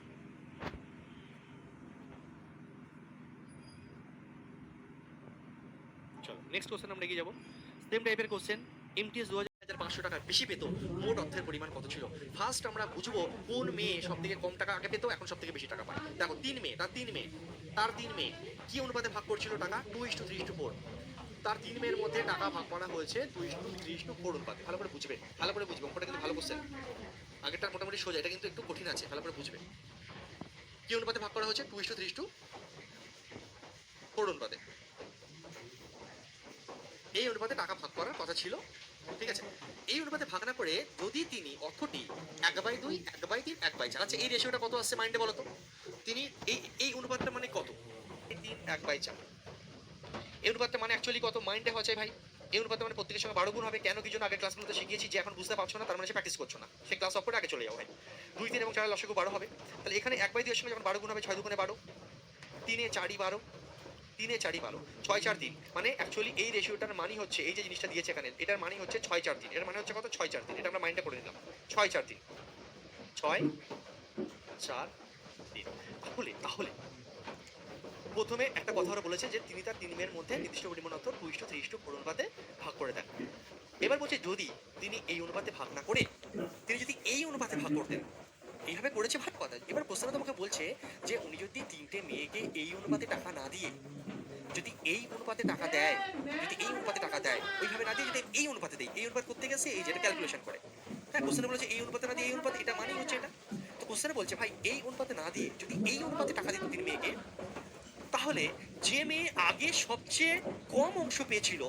চলো নেক্সট কোশ্চেন আমরা এগিয়ে যাবো। সেম টাইপের কোশ্চেন, এমটিএস 2500 টাকা বেশি পেতো, মোট অর্থের পরিমাণ কত ছিল। ফার্স্ট আমরা বুঝবো কোন মেয়ে সব থেকে কম টাকা আগে পেতো, এখন সব থেকে বেশি টাকা পায়। দেখো 3 মেয়ে, তার 3 মেয়ে কি অনুপাতে ভাগ করছিল টাকা, 2:3:4, তার 3 মেয়ের মধ্যে টাকা ভাগ করা হয়েছে 2:3:4 অনুপাতে। ভালো করে বুঝবে, অঙ্কটা কিন্তু ভালো কোশ্চেন, আগেরটা মোটামুটি সোজা, এটা কিন্তু একটু কঠিন আছে, ভালো করে বুঝবে। কি অনুপাতে ভাগ করা হয়েছে, 2:3:4 অনুপাতে, এই অনুপাতে টাকা ভাগ করার কথা ছিল, ঠিক আছে। এই অনুপাতে ভাগ না করে যদি তিনি অর্থটি 1/2 1/3 1/4, আচ্ছা এই রেশিওটা কত আসছে মাইন্ডে বলো তো, তিনি এই অনুপাতটা মানে কত, 3 1/4, এই অনুপাতটা মানে অ্যাকচুয়ালি কত মাইন্ডে হচ্ছে ভাই, এই অনুপাতটা মানে প্রত্যেকের সঙ্গে 12 গুণ হবে। কেন কি জন্য আগে ক্লাসগুলোতে শিখিয়েছি, যে এখন বুঝতে পারছো না তার মানে সে প্র্যাকটিস করছো না, সে ক্লাস অফ করে আগে চলে যাও ভাই। 2 3 এবং 4 লসাগু 12 হবে, তাহলে এখানে 1/2 এর সঙ্গে যখন 12 গুণ হবে 6 2 12, 3 4 12, 3 4 12, 6 4 3, মানে অ্যাকচুয়ালি এই রেশিওটার মানি হচ্ছে, এই যে জিনিসটা দিয়েছে এখানে এটার মানি হচ্ছে 6 4 3, এর মানে হচ্ছে কত 6 4 3, এটা আমরা মাইন্ডে করে নিলাম 6 4 3, 6 4 3। তাহলে প্রথমে একটা কথা ওরা বলেছে যে তিনি তার 3 মেয়ের মধ্যে নির্দিষ্ট পরিমাণ অর্থ 2:3:4 অনুপাতে ভাগ করে দেন। এবার বলছে যদি তিনি এই অনুপাতে ভাগ না করে তিনি যদি এই অনুপাতে ভাগ করতেন, এইভাবে করেছে ভাগ কথা। এবার প্রশ্নটা তোমাকে বলছে যে উনি যদি 3টে মেয়েকে এই অনুপাতে টাকা না দিয়ে যদি এই অনুপাতে টাকা দেয়, যদি এই অনুপাতে টাকা দেয়, ওইভাবে না দিয়ে যদি এই অনুপাতে দেয়, এই অনুপাত করতে গেছে এই যেটা ক্যালকুলেশন করে। হ্যাঁ, কোশ্চেনে বলেছে এই অনুপাতে না দিয়ে এই অনুপাতে, এটা মানেই হচ্ছে এটা। তো কোশ্চেনে বলছে ভাই এই অনুপাতে না দিয়ে যদি এই অনুপাতে টাকা দিত 3 মেয়েকে, তাহলে যে মেয়ে আগে সবচেয়ে কম অংশ পেয়েছিল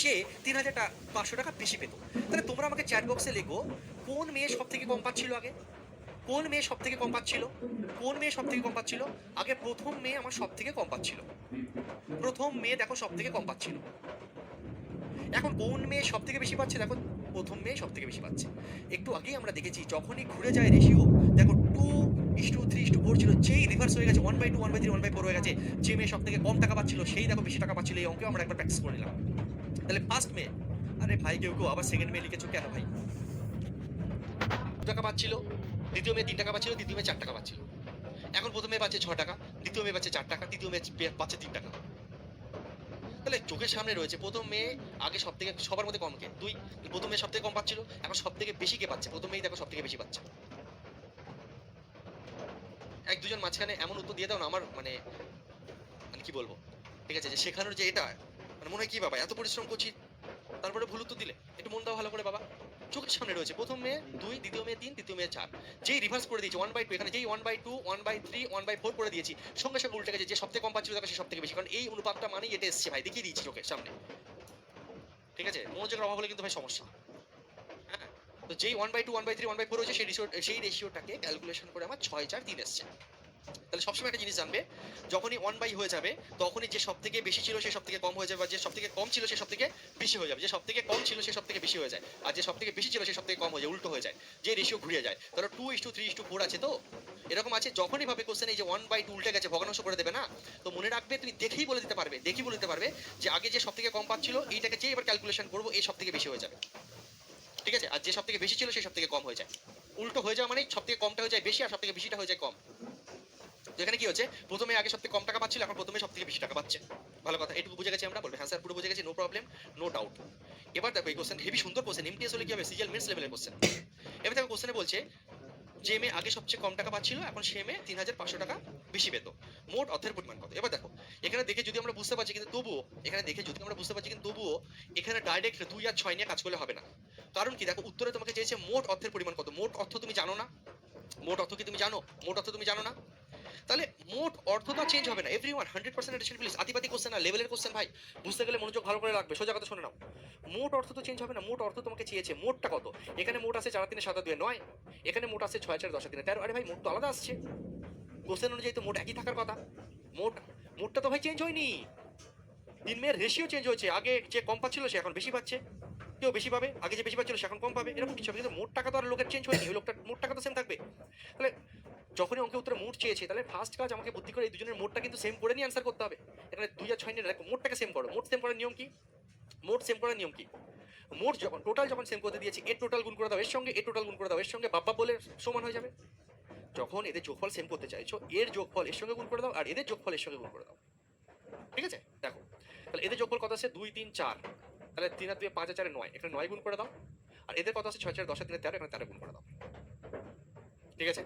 সে 3,500 টাকা বেশি পেত। তাহলে তোমরা আমাকে চ্যাট বক্সে লেখো কোন মেয়ে সব থেকে কম পাচ্ছিল আগে, কোন মেয়ে সব থেকে কম পাচ্ছিল, কোন মেয়ে সব থেকে কম পাচ্ছিল। আগে প্রথম মেয়ে আমার সব থেকে কম পাচ্ছিল, প্রথম মেয়ে দেখো সব থেকে কম পাচ্ছিল। এখন কোন মেয়ে সব থেকে বেশি পাচ্ছে, দেখো প্রথম মেয়ে সব থেকে বেশি পাচ্ছে। একটু আগেই আমরা দেখেছি যখনই ঘুরে যায় রেশিও, দেখো 2:3:4 ছিল, যেই রিভার্স হয়ে গেছে 1/2 1/3 1/4 হয়ে গেছে, যে মেয়ে সব থেকে কম টাকা পাচ্ছিল সেই দেখো বেশি টাকা পাচ্ছিল। এই অঙ্কে আমরা একবার প্র্যাকটিস করে নিলাম। তাহলে ফার্স্ট মেয়ে, আরে ভাই কেউ কেউ আবার সেকেন্ড মেয়ে লিখেছো কেন ভাই? 2 টাকা পাচ্ছিল, দ্বিতীয় মেয়ে 3 টাকা পাচ্ছিল, দ্বিতীয় মেয়ে 4 টাকা পাচ্ছিল। এখন প্রথম মেয়ে পাচ্ছে 6 টাকা, দ্বিতীয় মেয়ে পাচ্ছে 4 টাকা, তৃতীয় মেয়ে পাচ্ছে 3 টাকা। তাহলে চোখের সামনে রয়েছে প্রথম মেয়ে আগে সব থেকে সবার মধ্যে কম কে 2, প্রথম মেয়ে সব থেকে কম পাচ্ছিল, এখন সব থেকে বেশি কে পাচ্ছে? প্রথম মেয়েই দেখো সব থেকে বেশি পাচ্ছে। এক দুজন মাঝখানে এমন উত্তর দিয়ে দাও না, আমার মানে মানে কি বলবো, ঠিক আছে, যে শেখানোর যে এটা মানে মনে হয় কি বাবা এত পরিশ্রম করছি তারপরে ভুল উত্তর দিলে, একটু মন দাও ভালো করে বাবা। চোখের সামনে রয়েছে প্রথম মেয়ে 2, দ্বিতীয় মেয়ে 3, তৃতীয় মেয়ে 4, যেই রিভার্স করে দিয়েছি 1/2, এখানে যেই 1/2 1/3 1/4 করে দিয়েছি, সঙ্গে সঙ্গে উল্টে গেছে, যে সব থেকে কম পাচ্ছিল তাকে সে সব থেকে বেশি, কারণ এই অনুপাতটা মানেই এটা এসছে ভাই, দেখিয়ে দিয়েছি চোখের সামনে। ঠিক আছে, মনোযোগের অভাব হলে কিন্তু ভাই সমস্যা। হ্যাঁ, তো যেই 1/2 1/3 1/4 হয়েছে সেই রেশিওটাকে ক্যালকুলেশন করে আমার 6 4 3 এসছে। তাহলে সবসময় একটা জিনিস জানবে, যখনই 1/2 হয়ে যাবে তখনই যে সব থেকে বেশি ছিল সে সব থেকে কম হয়ে যাবে, বা যে সব থেকে কম ছিল সে সব থেকে বেশি হয়ে যাবে, যে সব থেকে কম ছিল সে সব থেকে বেশি হয়ে যায়, আর যে সব থেকে বেশি ছিল সে সব থেকে কম হয়ে যায়, উল্টো হয়ে যায়, যে রেশিও ঘুরিয়ে যায়। ধরো 2:3:4 আছে, তো এরকম আছে যখনই ভাবে কোশ্চেন এই যে 1/2 উল্টে গেছে ভগ্নাংশ করে দেবে না, তো মনে রাখবে তুমি দেখেই বলে দিতে পারবে, দেখেই বলে দিতে পারবে যে আগে যে সব থেকে কম পাচ্ছিল এইটাকে যে এবার ক্যালকুলেশন করবো এই সব থেকে বেশি হয়ে যাবে। ঠিক আছে, আর যে সব থেকে বেশি ছিল সে সব থেকে কম হয়ে যায়। উল্টো হয়ে যাওয়া মানে সব থেকে কমটা হয়ে যায় বেশি আর সব থেকে বেশিটা হয়ে যায় কম। যেখানে কি হচ্ছে প্রথমে আগে সব থেকে কম টাকা পাচ্ছিল, এখন প্রথমে সব থেকে বেশি টাকা পাচ্ছে। ভালো কথা, এটুকু বুঝে গেছি আমরা? বলবে হ্যাঁ স্যার পুরো বুঝে গেছি, নো প্রবলেম নো ডাউট। এবার দেখো এই কোশ্চেন হেভি সুন্দর কোশ্চেন, এমটিএস হলে কি হবে, সিজিএল মেন্স লেভেলের কোশ্চেন। এবার দেখো কোশ্চেনে বলছে যে মেয়ে আগে সবচেয়ে কম টাকা পাচ্ছিল এখন সে মেয়ে 3,500 টাকা বেশি পেত, মোট অর্থের পরিমাণ কত? এবার দেখো এখানে দেখে যদি আমরা বুঝতে পারছি, কিন্তু তবুও এখানে দেখে যদি আমরা বুঝতে পারছি, কিন্তু তবুও এখানে ডাইরেক্ট 2 আর 6 নিয়ে কাজ করলে হবে না। কারণ কি দেখো উত্তরে তোমাকে চেয়েছে মোট অর্থের পরিমাণ কত। মোট অর্থ তুমি জানো না? মোট অর্থ কি তুমি জানো? মোট অর্থ তুমি জানো না? তাহলে মোট অর্থ তো চেঞ্জ হবে না। Everyone 100% attention please. আতিপাতি কোশ্চেন না, লেভেলের কোশ্চেন ভাই, বুঝতে গেলে মনোযোগ ভালো করে রাখবে। সোজা কথা শুনে নাও, মোট অর্থ তো চেঞ্জ হবে না। মোট অর্থ তোমাকে চেয়েছে মোটটা কত। এখানে মোট আছে 4 3 7 2 9, এখানে মোট আছে 6 4 10 3 13। আরে ভাই মোট তো আলাদা আসছে, কোশ্চেন অনুযায়ী তো মোট একই থাকার কথা। মোটটা তো ভাই চেঞ্জ হয়নি, 3 মেয়ের রেশিও চেঞ্জ হয়েছে। আগে যে কম পাচ্ছিল সে এখন বেশি পাচ্ছে, কেউ বেশি পাবে, আগে যে বেশি পাচ্ছিল সে এখন কম পাবে, এরকম কিছু হবে। কিন্তু মোট টাকা তো আর লোকের চেঞ্জ হয়নি, ওই লোকটার মোট টাকা তো সেম থাকবে। তাহলে যখনই অঙ্কের উত্তরে মোট চেয়েছে, তাহলে ফার্স্ট কাজ আমাকে বুদ্ধি করে এই দুজনের মোটটা কিন্তু সেম করে নিয়ে অ্যান্সার করতে হবে। এখানে 2 আর 6 নিয়ে দেখো মোটটাকে সেম করো। মোট সেম করার নিয়ম কি? মোট সেম করার নিয়ম কি? মোট যখন টোটাল যখন সেম করতে দিয়েছি, এর টোটাল গুণ করে দাও এর সঙ্গে, এর টোটাল গুণ করে দাও এর সঙ্গে, বাব্বা বলে সমান হয়ে যাবে। যখন এদের যোগফল সেম করতে চাইছো, এর যোগফল এর সঙ্গে গুণ করে দাও আর এদের যোগফল এর সঙ্গে গুণ করে দাও। ঠিক আছে, দেখো তাহলে এদের যোগফল কত আছে 2 3 4, তাহলে 3 আর 2 5 আর 4 9, এখানে 9 গুণ করে দাও। আর এদের কত আছে 6 4 10 আর 3 13, এখানে 13 গুণ করে দাও। ঠিক আছে,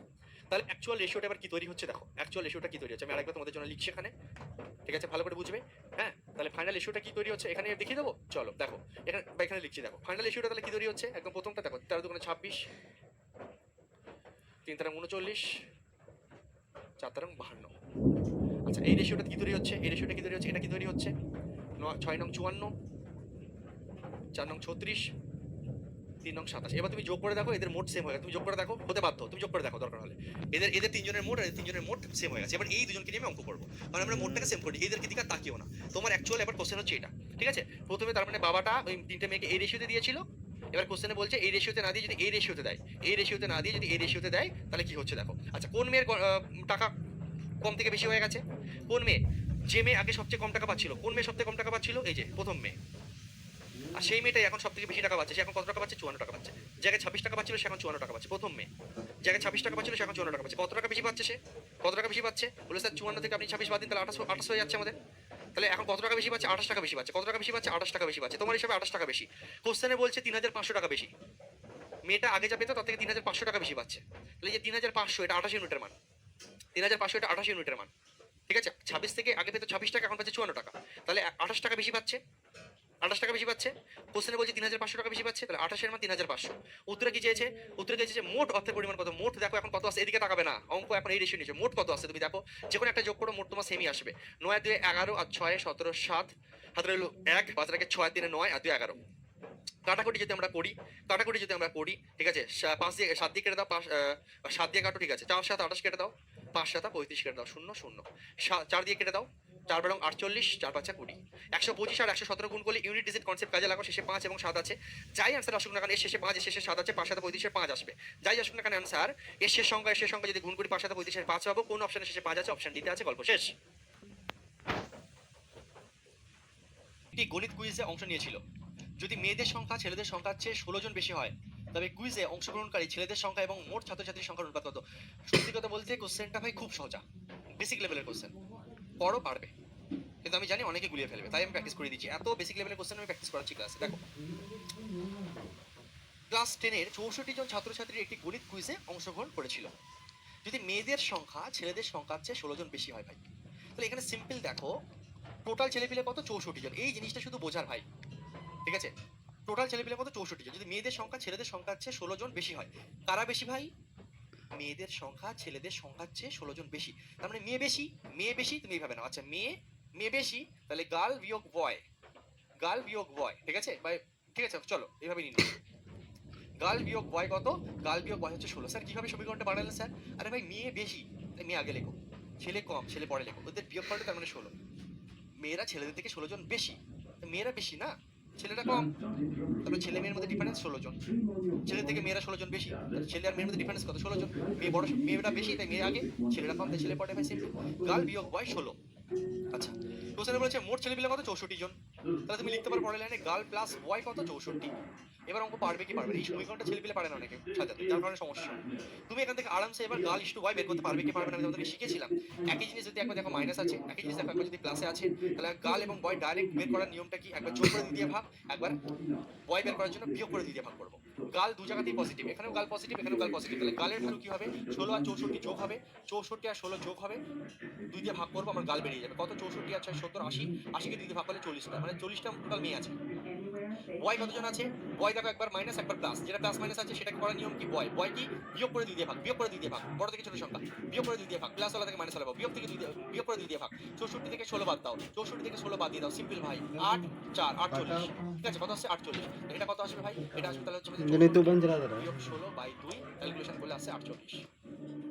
তাহলে অ্যাকচুয়াল রেশিওটা এবার কি তৈরি হচ্ছে দেখো। অ্যাকচুয়াল রেশিওটা কি তৈরি হচ্ছে আমি আরেকবার তোমাদের জন্য লিখছি এখানে। ঠিক আছে, ভালো করে বুঝবে। হ্যাঁ, তাহলে ফাইনাল রেশিওটা কি তৈরি হচ্ছে এখানে দেখিয়ে দেবো। চলো দেখো এখানে বা এখানে লিখছি, দেখো ফাইনাল রেশিওটা তাহলে কি তৈরি হচ্ছে। একদম প্রথমটা দেখো 13 2 26, 3 3 39, 4 3 52। আচ্ছা এই রেশিওটা কি তৈরি হচ্ছে, এই রেশিওটা কি তৈরি হচ্ছে, এটা কি তৈরি হচ্ছে 6 9 54, 4 9 36, 3 9 27। এবার তুমি যোগ করে দেখো এদের মোট সেম হয়ে গেছে। তুমি যোগ করে দেখো, হতে বাধ্য, তুমি যোগ করে দেখো দরকার হলে। এদের তিনজনের মোট আর এদের তিনজনের মোট সেম হয়ে গেছে। এবার এই দুজনকে নিয়ে আমি অঙ্ক করবো, কারণ আমরা মোটটাকে সেম করি। এদেরকে দিকে তাকিও না, তোমার অ্যাকচুয়াল এবার কোশ্চেন হচ্ছে এটা। ঠিক আছে, প্রথমে তার মানে বাবাটা ওই 3টে মেয়েকে এই রেশিওতে দিয়েছিল। এবার কোশ্চেনে বলছে এই রেশিওতে না দিয়ে যদি এই রেশিওতে দেয়, এই রেশিওতে না দিয়ে যদি এই রেশিওতে দেয়, তাহলে কি হচ্ছে দেখো। আচ্ছা কোন মেয়ের টাকা কম থেকে বেশি হয়ে গেছে? কোন মেয়ে? যে মেয়ে আগে সবচেয়ে কম টাকা পাচ্ছিল। কোন মেয়ে সবচেয়ে কম টাকা পাচ্ছিল? এই যে প্রথম মেয়ে। আর সেই মেয়েটাই এখন সব থেকে বেশি টাকা পাচ্ছে, সে এখন কত টাকা পাচ্ছে? 54 টাকা পাচ্ছে। জায়গায় 26 টাকা পাচ্ছিল, সে এখন 54 টাকা পাচ্ছে। প্রথম মেয়ে জায়গায় 26 টাকা পাচ্ছিল, সে এখন 54 টাকা পাচ্ছে। কত টাকা বেশি পাচ্ছে সে? কত টাকা বেশি পাচ্ছে? বলে স্যার 54 থেকে আপনি 26 বাদ দিন, তাহলে 28 হয়ে যাচ্ছে আমাদের। তাহলে এখন কত টাকা বেশি পাচ্ছে? 28 টাকা বেশি পাচ্ছে। কত টাকা বেশি পাচ্ছে? 28 টাকা বেশি পাচ্ছে। তোমার হিসাবে 28 টাকা বেশি। কোশ্চেনে বলছে 3500 টাকা বেশি। মেয়েটা আগে যা পেত তার থেকে 3500 টাকা বেশি পাচ্ছে। তাহলে এই যে 3500, এটা 28 ইউনিটের মান। 3500 এটা 28 ইউনিটের মান। ঠিক আছে, 26 থেকে আগে পেত 26 টাকা, এখন পাচ্ছে 54 টাকা। তাহলে 28 টাকা বেশি পাচ্ছে। 28 টাকা বেশি পাচ্ছে। কোশ্চেনে বলছে 3500 টাকা বেশি পাচ্ছে, তাহলে 28 এর মান 3500। উত্তরে কি চেয়েছে? উত্তরে চেয়েছে মোট অর্থের পরিমাণ কত। মোট দেখো এখন কত আছে, এদিকে তাকাবে না, অঙ্ক এখন এই রেশিও নিচ্ছে। মোট কত আছে তুমি দেখো, যে কোনো একটা যোগ করো, মোট তোমার সেমই আসবে। 9 আর 2 11, আর 6 17 7, হাতে রইলো 1, 5 আর 6 3 9, আর 2 11। কাটাকুটি যদি আমরা করি, ঠিক আছে, 5 দিয়ে 7 দিয়ে কেটে দাও, 7 দিয়ে কাটো, ঠিক আছে, 4 7 28 কেটে দাও, 5 7 35 কেটে দাও, 0 0, 4 দিয়ে কেটে দাও, 4 বারং 48, 4 5 20, 125 আর 117 গুণ করলে ইউনিট ডিজিট কনসেপ্ট কাজে লাগাও। শেষে 5 এবং 7 আছে, যাই অ্যান্সার আসুক না কেন, এর শেষে 5, এর শেষে 7 আছে, 5 7 35 এর 5 আসবে। যাই আসুক না কেন অ্যান্সার, এর শেষ সংখ্যা যদি গুণ করি 5 7 35 এর 5 পাবো। কোন অপশনের শেষে 5 আছে? অপশন ডিতে আছে। গল্প শেষ। একটি গণিত কুইজে অংশ নিয়েছিল। যদি মেয়েদের সংখ্যা ছেলেদের সংখ্যার চেয়ে 16 জন বেশি হয়, তবে কুইজে অংশগ্রহণকারী ছেলেদের সংখ্যা এবং মোট ছাত্রছাত্রীর সংখ্যার অনুপাত কত? সত্যি কথা বলতে কোশ্চেনটা ভাই খুব সোজা, বেসিক লেভেলের কোশ্চেন। পড়ো পারবে, কিন্তু আমি জানি অনেকে গুলিয়ে ফেলবে, তাই আমি প্র্যাকটিস করে দিচ্ছি। এত বেসিক লেভেলের কোশ্চেন আমি প্র্যাকটিস করাচ্ছি ক্লাসে। দেখো, ক্লাস 10-এর 64 জন ছাত্রছাত্রীর একটি গণিত কুইজে অংশগ্রহণ করেছিল। যদি মেয়েদের সংখ্যা ছেলেদের সংখ্যার চেয়ে 16 জন বেশি হয় ভাই, তাহলে এখানে সিম্পল দেখো, টোটাল ছেলেপিলে কত? 64 জন। এই জিনিসটা শুধু বোঝার ভাই, ঠিক আছে। টোটাল ছেলেপিলে কত? 64 জন। যদি মেয়েদের সংখ্যা ছেলেদের সংখ্যার চেয়ে 16 জন বেশি হয়, কারা বেশি ভাই? মেয়েদের সংখ্যা ছেলেদের সংখ্যার চেয়ে 16 জন বেশি। তার মানে মেয়ে বেশি। মেয়ে বেশি তুমি এইভাবে নাও, আচ্ছা মেয়ে বেশি, তাহলে গার্ল বিয়োগ বয়, গার্ল বিয়োগ বয়, ঠিক আছে ভাই, ঠিক আছে, চলো এইভাবে নিন। গার্ল বিয়োগ বয় কত? গার্ল বিয়োগ বয় হচ্ছে 16। স্যার কিভাবে সমীকরণটা বানালেন স্যার? আরে ভাই মেয়ে বেশি, তাই মেয়ে আগে লেখো, ছেলে কম, ছেলে পরে লেখো, ওদের বিয়োগ করলে তার মানে 16। মেয়েরা ছেলেদের থেকে 16 জন বেশি, মেয়েরা বেশি না, ছেলেরা কম, তারপরে ছেলে মেয়ের মধ্যে ডিফারেন্স 16 জন। ছেলে থেকে মেয়েরা 16 জন বেশি, তাহলে ছেলে আর মেয়ের মধ্যে ডিফারেন্স কত? 16 জন। মেয়ে বড়, মেয়েটা বেশি তাই মেয়ে আগে, ছেলেরা কম তাই ছেলে পরে। ভাই সিম্পল, গার্ল বিয়োগ বয় 16। আচ্ছা, কোশ্চেনে বলেছে মোট ছেলেপিলে কত? 64 জন। তাহলে তুমি লিখতে পারো পরের লাইনে গার্ল প্লাস বয় কত? 64। এবার অঙ্ক পারবে কি পারবে? এই সমীকরণটা ছেলেপিলে পারে না অনেকে সাজাতে, যার কারণে সমস্যা। তুমি এখান থেকে আরামসে এবার গার্ল ইস টু বয় বের করতে পারবে কি পারবে না, আমি তোমাদেরকে শিখেছিলাম। একই জিনিস যদি একবার দেখো মাইনাস আছে, একই জিনিস দেখো একবার যদি প্লাসে আছে, তাহলে গার্ল এবং বয় ডাইরেক্ট বের করার নিয়মটা কি? একবার যোগ করে দিয়ে ভাগ, একবার বয় বের করার জন্য বিয়োগ করে দিয়ে ভাগ করবো। গাল দু জায়গাতেই পজিটিভ, এখানেও গাল পজিটিভ, এখানেও গাল পজিটিভ, তাহলে গালের ভ্যালু কি হবে? 16 আর 64 যোগ হবে, 64 আর 16 যোগ হবে, 2 দিয়ে ভাগ করবো, আমার গাল বেরিয়ে যাবে কত? 64 আর 6 70 80, 80 কে 2 দিয়ে ভাগ করলে 40টা, মানে 40টা টোটাল মেয়ে আছে। বয় কতজন আছে? বয় দেখো একবার মাইনাস একবার প্লাস, যেটা প্লাস মাইনাস আছে সেটাকে করার নিয়ম কি? বয় কি? বিয়োগ করে 2 দিয়ে ভাগ, বিয়োগ করে 2 দিয়ে ভাগ, বড় থেকে ছোট সংখ্যা বিয়োগ করে 2 দিয়ে ভাগ, প্লাস ওয়ালা থেকে মাইনাস ওয়ালা বিয়োগ থেকে 2 দিয়ে, বিয়োগ করে 2 দিয়ে ভাগ। 64 থেকে 16 বাদ দাও, 64 থেকে 16 বাদ দিয়ে দাও, সিম্পল ভাই, 8 4 48, ঠিক আছে, কত আসছে? 48। এটা কত আসবে ভাই? এটা আসবে তাহলে হচ্ছে বিয়োগ 16 বাই 2, ক্যালকুলেশন করলে আসছে 48,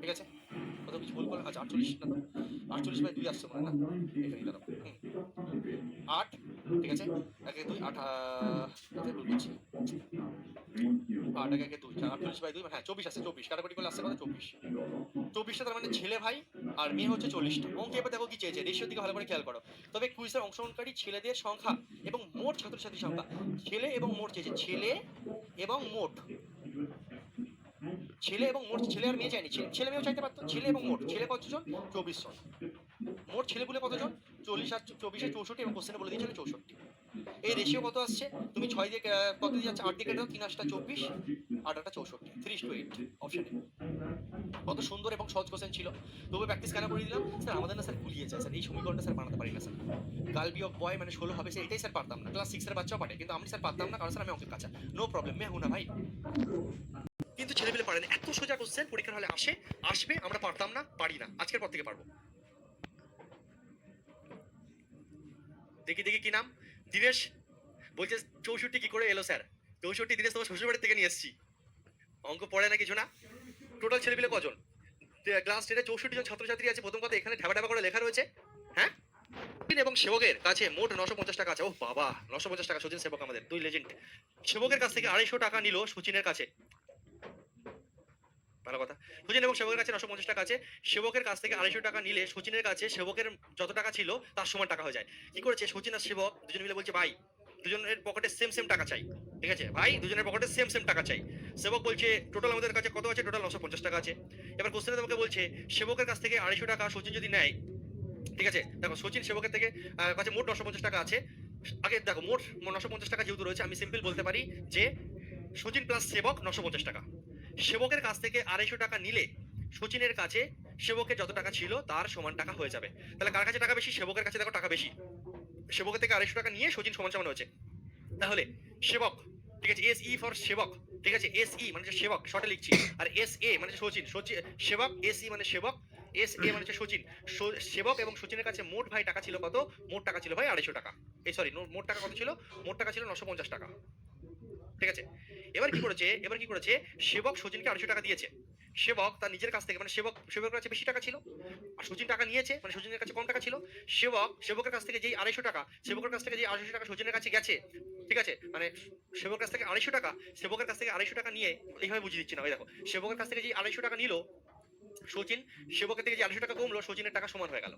ঠিক আছে। কত কিছু ভুল করলাম? আচ্ছা 48 না, তো 48 বাই 2 আসছে মনে হয় না, এখানে দাঁড়াও, 8, ঠিক আছে, 1 2 8, কোথায় ভুল করছি? 8 1 2, 48 বাই 2, হ্যাঁ 24 আসছে, 24 কাটাকুটি করলে আসছে কত? 24। 24টা তার মানে ছেলে ভাই, আর মেয়ে হচ্ছে 40টা। অঙ্কে এবার দেখো কি চেয়েছে, রেশিওর দিকে ভালো করে খেয়াল করো। তবে কুইজের অংশগ্রহণকারী ছেলেদের সংখ্যা এবং মোট ছাত্রছাত্রীর সংখ্যা, ছেলে এবং মোট চেয়েছে, ছেলে এবং মোট, ছেলে এবং মোট, ছেলে আর মেয়ে চাইনি, ছেলে মেয়েও চাইতে পারতো। ছেলে এবং মোট, ছেলে কতজন? 24 জন। মোট ছেলেপুলে কতজন? 40 আর 24 64, এবং কোশ্চেনে বলে দিয়েছিল 64। এই রেশিও কত আসছে? তুমি 6 দিয়ে কত দিয়ে যাচ্ছে? 8 দিয়ে কেটে দাও, 3 8 24, 8 8 64, 3:8 অপশনে। কত সুন্দর এবং সহজ কোশ্চেন ছিল, তবু প্র্যাকটিস কেন করে দিলাম? স্যার আমাদের না স্যার ভুলিয়ে যায় স্যার, এই সমীকরণটা স্যার বানাতে পারি না স্যার। গাল বিয়োগ বয় মানে 16 হবে, স্যার এটাই স্যার পারতাম না। ক্লাস 6 এর বাচ্চাও পারে, কিন্তু আমি স্যার পারতাম না, কারণ স্যার আমি অঙ্কের কাঁচা। নো প্রবলেম, মে হুনা ভাই। কিন্তু ছেলেপেলে পারে না, এত সোজা কোশ্চেন পরীক্ষার হলে আসবে, আমরা পারতাম না, পারি না, আজকের পর থেকে পারবো। দেখি দেখি কি নাম? দিনেশ বলছে 64 কি করে এলো স্যার? 64 দিনেশ তোমার শ্বশুর বাড়ির থেকে নিয়ে এসেছি। অঙ্ক পড়ে না কিছু না। টোটাল ছেলেপিলে কজন? ক্লাস 10-এ 64 জন ছাত্রছাত্রী আছে। প্রথম কথা এখানে ঢাবা ঢাবা করে লেখা রয়েছে, হ্যাঁ। এবং সেবকের কাছে মোট 950 টাকা আছে। ও বাবা, 950 টাকা। সচিন সেবক আমাদের দুই লেজেন্ড। সেবকের কাছ থেকে 250 টাকা নিল সচিনের কাছে, ভালো কথা। সচিন এবং সেবকের কাছে 950 টাকা আছে। সেবকের কাছ থেকে 250 টাকা নিলে সচিনের কাছে সেবকের যত টাকা ছিল তার সমান টাকা হয়ে যায়। কি করেছে সচিন আর সেবক দুজন মিলে? বলছে ভাই দুজনের পকেটে সেম সেম টাকা চাই, ঠিক আছে ভাই, দুজনের পকেটে সেম সেম টাকা চাই। সেবক বলছে টোটাল আমাদের কাছে কত আছে, টোটাল 950 টাকা আছে। এবার কোশ্চেনে তোমাকে বলছে সেবকের কাছ থেকে 250 টাকা সচিন যদি নেয়, ঠিক আছে, দেখো সচিন সেবকের থেকে কাছে মোট 950 টাকা আছে। আগে দেখো মোট 950 টাকা যেহেতু রয়েছে, আমি সিম্পল বলতে পারি যে সচিন প্লাস সেবক 950 টাকা। সেবকের কাছ থেকে 250 টাকা নিলে সচিনের কাছে সেবকের যত টাকা ছিল তার সমান টাকা হয়ে যাবে। তাহলে কার কাছে টাকা বেশি? সেবকের কাছে দেখো টাকা বেশি, সেবকের থেকে 250 টাকা নিয়ে সচিন সমান সমান হয়েছে। তাহলে সেবক, ঠিক আছে, এস ই ফর সেবক, ঠিক আছে, এস ই মানে সেবক শর্টে লিখছি, আর এস এ মানে সচিন, সচিন সেবক, এস ই মানে সেবক, এস এ মানে সচিন। সেবক এবং সচিনের কাছে মোট ভাই টাকা ছিল কত? মোট টাকা ছিল ভাই 250 টাকা। এই সরি, মোট টাকা কত ছিল? মোট টাকা ছিল 950 টাকা, ঠিক আছে। এবার কি করেছে সেবক সচিনকে 250 টাকা দিয়েছে। সেবক তার নিজের কাছ থেকে, মানে সেবকের কাছে বেশি টাকা ছিল আর সচিন টাকা নিয়েছে, মানে সচিনের কাছে কম টাকা ছিল। সেবকের কাছ থেকে যেই 250 টাকা, সেবকের কাছ থেকে যেই 250 টাকা সচিনের কাছে গেছে, ঠিক আছে, মানে সেবকের কাছ থেকে 250 টাকা, সেবকের কাছ থেকে 250 টাকা নিয়ে, এইভাবে বুঝিয়ে দিচ্ছি না, ওই দেখো, সেবকের কাছ থেকে যে 250 টাকা নিল সচিন, সেবকের থেকে যে 250 টাকা কমলো সচিনের টাকা সমান হয়ে গেল।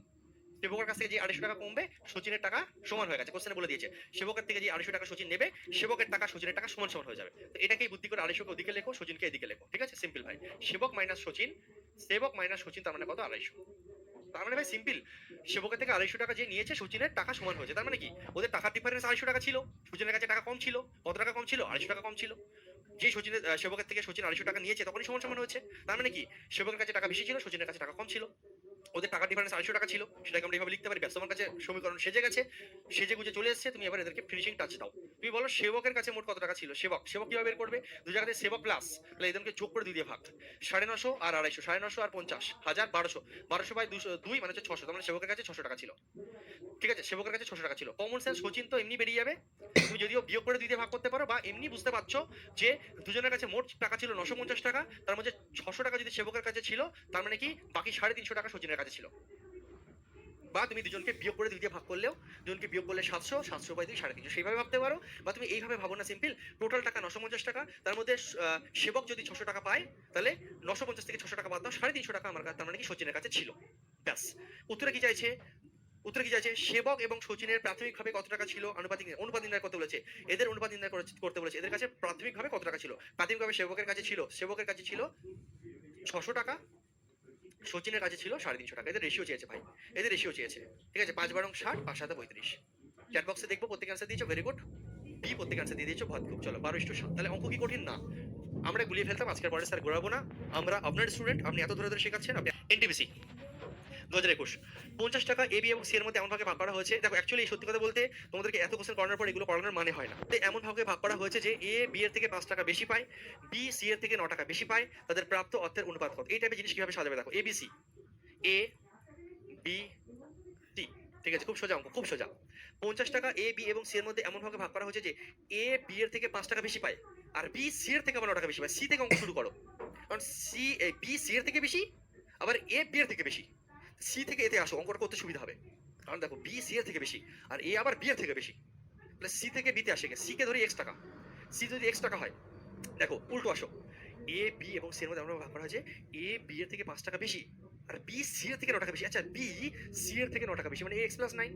সেবকের কাছ থেকে যে 250 টাকা কমবে সচিনের টাকা সমান হয়ে গেছে, কোশ্চেনে বলে দিয়েছে। সেবকের থেকে যে 250 টাকা সচিন নেবে, সেবকের টাকা সচিনের টাকা সমান সমান হয়ে যাবে। তো এটাকেই বুদ্ধি করে 250 কে ওদিকে লেখো, সচিনকে এদিকে লেখো, ঠিক আছে, সিম্পল ভাই। সেবক মাইনাস সচিন, সেবক মাইনাস সচিন তার মানে কত? 250। তার মানে ভাই সিম্পল, সেবকের থেকে 250 টাকা যে নিয়েছে সচিনের টাকা সমান হয়েছে। তার মানে কি? ওদের টাকার ডিফারেন্স 250 টাকা ছিল, সচিনের কাছে টাকা কম ছিল। কত টাকা কম ছিল? 250 টাকা কম ছিল। যে সচিনের সেবকের থেকে সচিন 250 টাকা নিয়েছে তখনই সমান সমান হয়েছে। তার মানে কি? সেবকের কাছে টাকা বেশি ছিল, সচিনের কাছে টাকা কম ছিল। ওদের টাকা ডিফারেন্স 250 টাকা ছিল, সেটাকে আমরা এইভাবে লিখতে পারি। ব্যাস, তোমার কাছে সমীকরণ সেজে গেছে, সেজে গুজে চলে এসেছে। তুমি এবার এদেরকে ফিনিশিং টাচ দাও। তুমি বলো সেবকের কাছে মোট কত টাকা ছিল। সেবক কিভাবে বের করবে? দু জায়গাতে সেবক প্লাস, তাহলে এদেরকে যোগ করে 2 দিয়ে ভাগ। 950 আর 250, 950 আর 50, 1000, 1200, 1200 বাই 2 মানে হচ্ছে 600। তার মানে সেবকের কাছে 600 টাকা ছিল, ঠিক আছে, সেবকের কাছে 600 টাকা ছিল। কমন সেন্স, সচিন তো এমনি বেরিয়ে যাবে। তুমি যদিও বিয়োগ করে 2 দিয়ে ভাগ করতে পারো, বা এমনি বুঝতে পারছো যে দুজনের কাছে মোট টাকা ছিল 950 টাকা, তার মধ্যে 600 টাকা যদি সেবকের কাছে ছিল, তার মানে কি বাকি 350 টাকা সচিনের কাছে ছিল। বা তুমি দুজনকে বিয়োগ করে 2 দিয়ে ভাগ করলেও, দুজনকে বিয়োগ করলে 700, 700 বাই 2 350, সেইভাবে ভাবতে পারো। বা তুমি এইভাবে ভাবো না, সিম্পল, টোটাল টাকা 950 টাকা, তার মধ্যে সেবক যদি 600 টাকা পায়, তাহলে 950 থেকে 600 টাকা বাদ দাও, 350 টাকা আমার কাছে, তার মানে কি সচিনের কাছে ছিল। ব্যাস, উত্তরে কি চাইছে? সেবক এবং সচিনের প্রাথমিকভাবে কত টাকা ছিল, অনুপাত নির্ণয় করতে বলেছে। এদের অনুপাত নির্ণয় করতে বলেছে। এদের কাছে প্রাথমিকভাবে কত টাকা ছিল? প্রাথমিকভাবে সেবকের কাছে ছিল 600 টাকা, সচিনের কাছে ছিল 350 টাকা। এদের রেশিও চেয়েছে ভাই, এদের রেশিও চেয়েছে, ঠিক আছে, 5 বারং 60, 5 7 35। চ্যাট বক্সে দেখবো প্রত্যেক অ্যান্সার দিয়েছো, ভেরি গুড। বি প্রত্যেক অ্যান্সার দিয়ে দিয়েছো, ভাত খুব। চলো 12:7। তাহলে অঙ্ক কি কঠিন না? আমরা গুলিয়ে ফেলতাম, আজকের পরে স্যার ঘোরাবো না। আমরা আপনার স্টুডেন্ট, আপনি এত ধরে ধরে শেখাচ্ছেন। আপনি এনটিপিসি 2021, 50 টাকা এ বি এবং সি এর মধ্যে এমন ভাবে ভাগ করা হয়েছে। দেখো অ্যাকচুয়ালি সত্যি কথা বলতে তোমাদেরকে এত কোশ্চেন করানোর পর এগুলো করানোর মানে হয় না। তো এমন ভাবে ভাগ করা হয়েছে যে এ বি এর থেকে 5 টাকা বেশি পায়, বি সি এর থেকে 9 টাকা বেশি পায়, তাদের প্রাপ্ত অর্থের অনুপাত কত? এই টাইপের জিনিস কিভাবে সাজাবে দেখো, এবিসি, এ বি সি, ঠিক আছে, খুব সোজা অঙ্ক, খুব সোজা। 50 টাকা এ বি এবং সি এর মধ্যে এমন ভাবে ভাগ করা হয়েছে যে এ বি এর থেকে 5 টাকা বেশি পায়, আর বি সি এর থেকে আবার 9 টাকা বেশি পায়। সি থেকে অঙ্ক শুরু করো, কারণ বি সি এর থেকে বেশি, আবার এ বি এর থেকে বেশি। সি থেকে এতে আসো, অঙ্কটা করতে সুবিধা হবে। কারণ দেখো বি সি এর থেকে বেশি আর এ আবার বি এর থেকে বেশি, তাহলে সি থেকে বিতে আসে, সি কে ধরি এক্স টাকা। সি যদি এক্স টাকা হয়, দেখো উল্টো আসো, এ বি এবং সি এর মধ্যে আমরা ভাগ করা হয়েছে এ বি এর থেকে 5 টাকা বেশি আর বি সি এর থেকে 9 টাকা বেশি। আচ্ছা, বি সি এর থেকে 9 টাকা বেশি মানে এক্স প্লাস 9,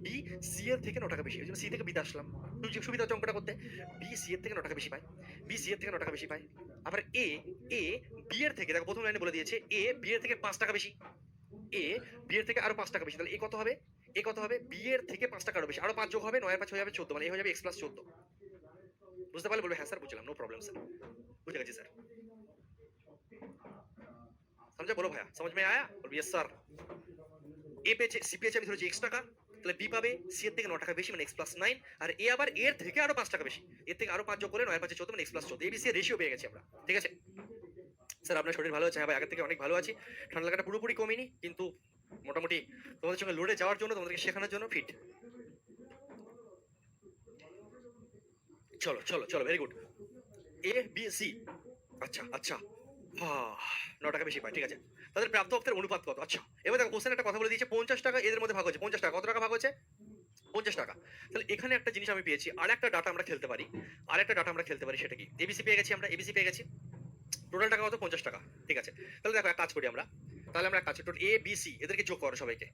বি সি এর থেকে 9 টাকা বেশি, ওই জন্য সি থেকে বিতে আসলাম, সুবিধা হচ্ছে অঙ্কটা করতে। বি সি এর থেকে 9 টাকা বেশি পায়, বি সি এর থেকে 9 টাকা বেশি পায়। আবার এ বি এর থেকে, দেখো প্রথম লাইনে বলে দিয়েছে এ বি এর থেকে 5 টাকা বেশি, এ বি এর থেকে আরো 5 টাকা বেশি। তাহলে এ কত হবে? এ কত হবে? বি এর থেকে 5 টাকা আরো বেশি, আরো 5 যোগ হবে, 9 আর 5 হয়ে যাবে 14, মানে এ হয়ে যাবে এক্স প্লাস 14। বুঝতে পারলে বলবে হ্যাঁ স্যার বুঝলাম, নো প্রবলেম স্যার, বুঝে গেছি স্যার। समझा? बोलो भैया समझ में आया? बोलो यस सर। এ পেয়েছে, সি পেয়েছে আমি ধরেছি এক্স টাকা, তাহলে বি পাবে সি এর থেকে 9 টাকা বেশি মানে এক্স প্লাস 9, আর এ আবার এর থেকে আরো 5 টাকা বেশি, এর থেকে আরো 5 যোগ করলে 9 আর 5 14 মানে এক্স প্লাস 14। এবিসি এর রেশিও পেয়ে গেছি আমরা, ঠিক আছে স্যার। আপনার শরীর ভালো আছে? হ্যাঁ ভাই, আগের থেকে অনেক ভালো আছি। ঠান্ডা লাগাটা পুরোপুরি কমেনি, কিন্তু মোটামুটি তোমাদের সঙ্গে লড়ে যাওয়ার জন্য, তোমাদেরকে শেখানোর জন্য ফিট। চলো চলো চলো, very good. A B C, আচ্ছা আচ্ছা, 9 টাকা বেশি পায়, ঠিক আছে। তাদের প্রাপ্ত অর্থের অনুপাত কত? আচ্ছা, এবার দেখো কোশ্চেন একটা কথা বলে দিয়েছে, 50 টাকা এদের মধ্যে ভাগ হয়েছে। 50 টাকা, কত টাকা ভাগ হয়েছে? 50 টাকা। তাহলে এখানে একটা জিনিস আমি পেয়েছি, আর একটা ডাটা আমরা খেলতে পারি, সেটা কি? এবিসি পেয়ে গেছি আমরা, এবিসি পেয়ে গেছি। টোটাল টাকা কত? 50 টাকা, ঠিক আছে। তাহলে দেখো এক কাজ করি আমরা, টোটাল এ বি সি এদেরকে যোগ করো সবাইকে,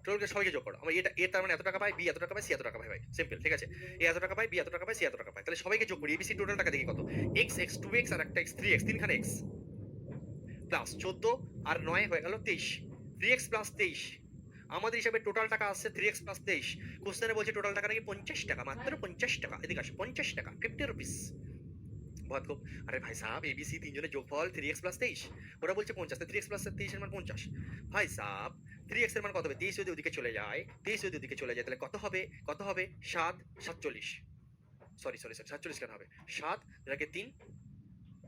টোটালকে সবাইকে যোগ করো। আমরা এটা এ তার মানে এত টাকা পাই, বি এত টাকা পাই, সি এত টাকা পাই ভাই, সিম্পল, ঠিক আছে? এ এত টাকা পাই, বি এত টাকা পাই, সি এত টাকা পাই, তাহলে সবাইকে যোগ করি। এবিসি টোটাল টাকা দেখি কত, এক্স এক্স 2x আর একটা এক্স 3x, তিনখানে এক্স প্লাস 14 আর 9 হয়ে গেল 23, 3x প্লাস 23। আমাদের হিসাবে টোটাল টাকা আসছে 3x প্লাস 23। কোশ্চেনে বলছে টোটাল টাকা নাকি 50 টাকা, মাত্র 50 টাকা। এদিকে আসে 50 টাকা, 50 রুপিস। बहुत खूब। अरे भाई साहब एबीसी তিনজনের যোগফল 3x প্লাস 23, ওরা বলছে 50, তো 3x প্লাস 23 এর মান 50। ভাই সাহেব 3x এর মান কত হবে? 23 যদি ওদিকে চলে যায়, 23 যদি ওদিকে চলে যায় তাহলে কত হবে? কত হবে? 7 47, সরি সরি সরি 47 কেন হবে? 7 এটাকে 3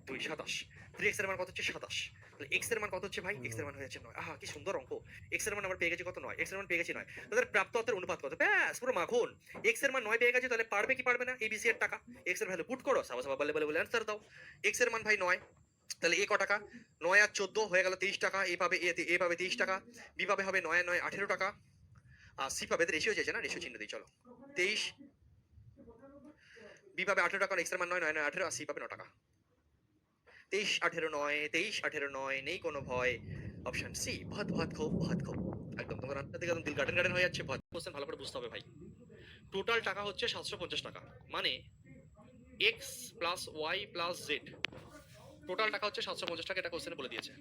2 27। 3x এর মান কত হচ্ছে? 27। তাহলে x এর মান কত হচ্ছে ভাই? x এর মান হয়ে যাচ্ছে 9। আহা কি সুন্দর অঙ্ক। x এর মান আমরা পেয়ে গেছি কত? 9। x এর মান পেয়ে গেছি 9। তাদের প্রাপ্ত অর্থের অনুপাত কত? ব্যাস পুরো মাখন। x এর মান 9 পেয়ে গেছে, তাহলে পারবে কি পারবে না ABC এর টাকা? x এর ভ্যালু পুট করো, সাবা সাবা বলে বলে বলে অ্যানসার দাও। x এর মান ভাই 9, তাহলে a ক টাকা? 9 আর 14 হয়ে গেল 23 টাকা। a পাবে a পাবে 23 টাকা, b পাবে হবে 9 আর 9 18 টাকা, আর c পাবে, রেশিও চাইছে না, রেশিও চিহ্ন দিই চলো। 23, b পাবে 18 টাকা, x এর মান 9 9 9 18, আর c পাবে 9 টাকা। 23 18 9, 23 18 9, নেই কোনো ভয়। অপশন সি, বহুত বহুত খুব বহুত খুব। একদম তোমার আনসার থেকে একদম দিল গার্ডেন গার্ডেন হয়ে যাচ্ছে। কোশ্চেন ভালো করে বুঝতে হবে ভাই। টোটাল টাকা হচ্ছে 750 টাকা, মানে x plus y plus z, total টাকা হচ্ছে 750 টাকা। এটা কোশ্চেনে বলে দিয়েছে।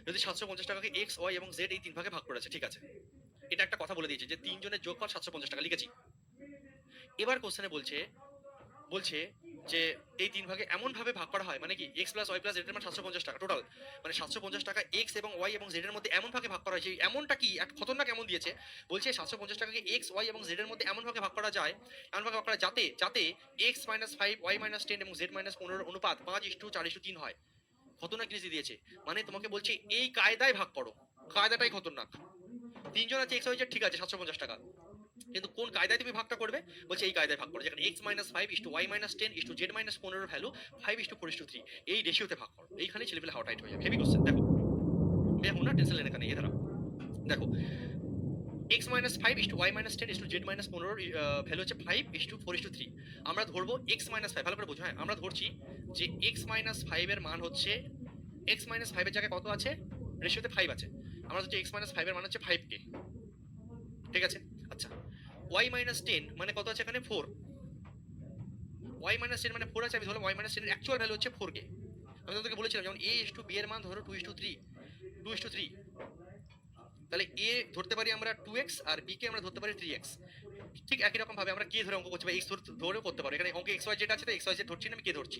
যদি 750 টাকাকে x y এবং z এই তিন ভাগে ভাগ করেছে, ঠিক আছে, এটা একটা কথা বলে দিয়েছে যে তিনজনের যোগফল 750 টাকা, লিখেছি। এবার কোশ্চেনে বলছে বলছে যে এই তিন ভাগে এমন ভাবে ভাগ করা হয়, মানে কি x plus y plus z এর মান 750 টাকা টোটাল, মানে 750 টাকা x এবং y এবং z এর মধ্যে এমন ভাগে ভাগ করা হয়েছে। এমনটা কি এক খতরনাক এমন দিয়েছে, বলছে 750 টাকাকে x y এবং z এর মধ্যে এমন ভাগে ভাগ করা যায়, এমন ভাগে ভাগ করা যাতে যাতে x মাইনাস 5 y মাইনাস 10 এবং z মাইনাস 15 অনুপাত 5:4:3 হয়। খতরনাক জিনিস দিয়েছে, মানে তোমাকে বলছে এই কায়দায় ভাগ করো। কায়দাটাই খতরনাক। তিনজন আছে x y z, ঠিক আছে 750 টাকা, কিন্তু কোন কায়দায় তুমি ভাগটা করবে? বলছে এই কায়দায় ভাগ করো, যেখানে x minus 5 is to Y minus 10 is to Z minus 15 value 5:4:3, এই রেশিওতে ভাগ করো। এইখানে ছেলেপেলে হাওয়া টাইট হয়ে যাবে। Heavy question. দেখো দেখো না, টেনশন লেনে কানে এধারা দেখো, x minus 5 is to Y minus 10 is to Z minus 15 value হচ্ছে 5:4:3। আমরা ধরবো x মাইনাস 5, ভালো করে বোঝো, হ্যাঁ আমরা ধরছি যে x মাইনাস 5 এর মান হচ্ছে, x মাইনাস 5 এর জায়গায় কত আছে? রেশিওতে 5 আছে। আমরা ধরছি x মাইনাস 5 এর মান হচ্ছে 5k, ঠিক আছে। আচ্ছা, y মাইনাস 10 মানে কত আছে এখানে? 4। y মাইনাস 10 মানে 4 আছে, আমি ধরলাম y মাইনাস 10 এর অ্যাকচুয়াল ভ্যালু হচ্ছে 4k। আমি তোমাদেরকে বলেছিলাম যেমন a ইস টু b এর মান ধরো 2:3, তাহলে a ধরতে পারি আমরা 2x আর b কে আমরা ধরতে পারি 3x। ঠিক একই রকম ভাবে আমরা k ধরে অঙ্ক করছি বা x ধরেও করতে পারি। এখানে অঙ্কে x y z আছে, তো x y z ধরছি না, আমি k ধরছি।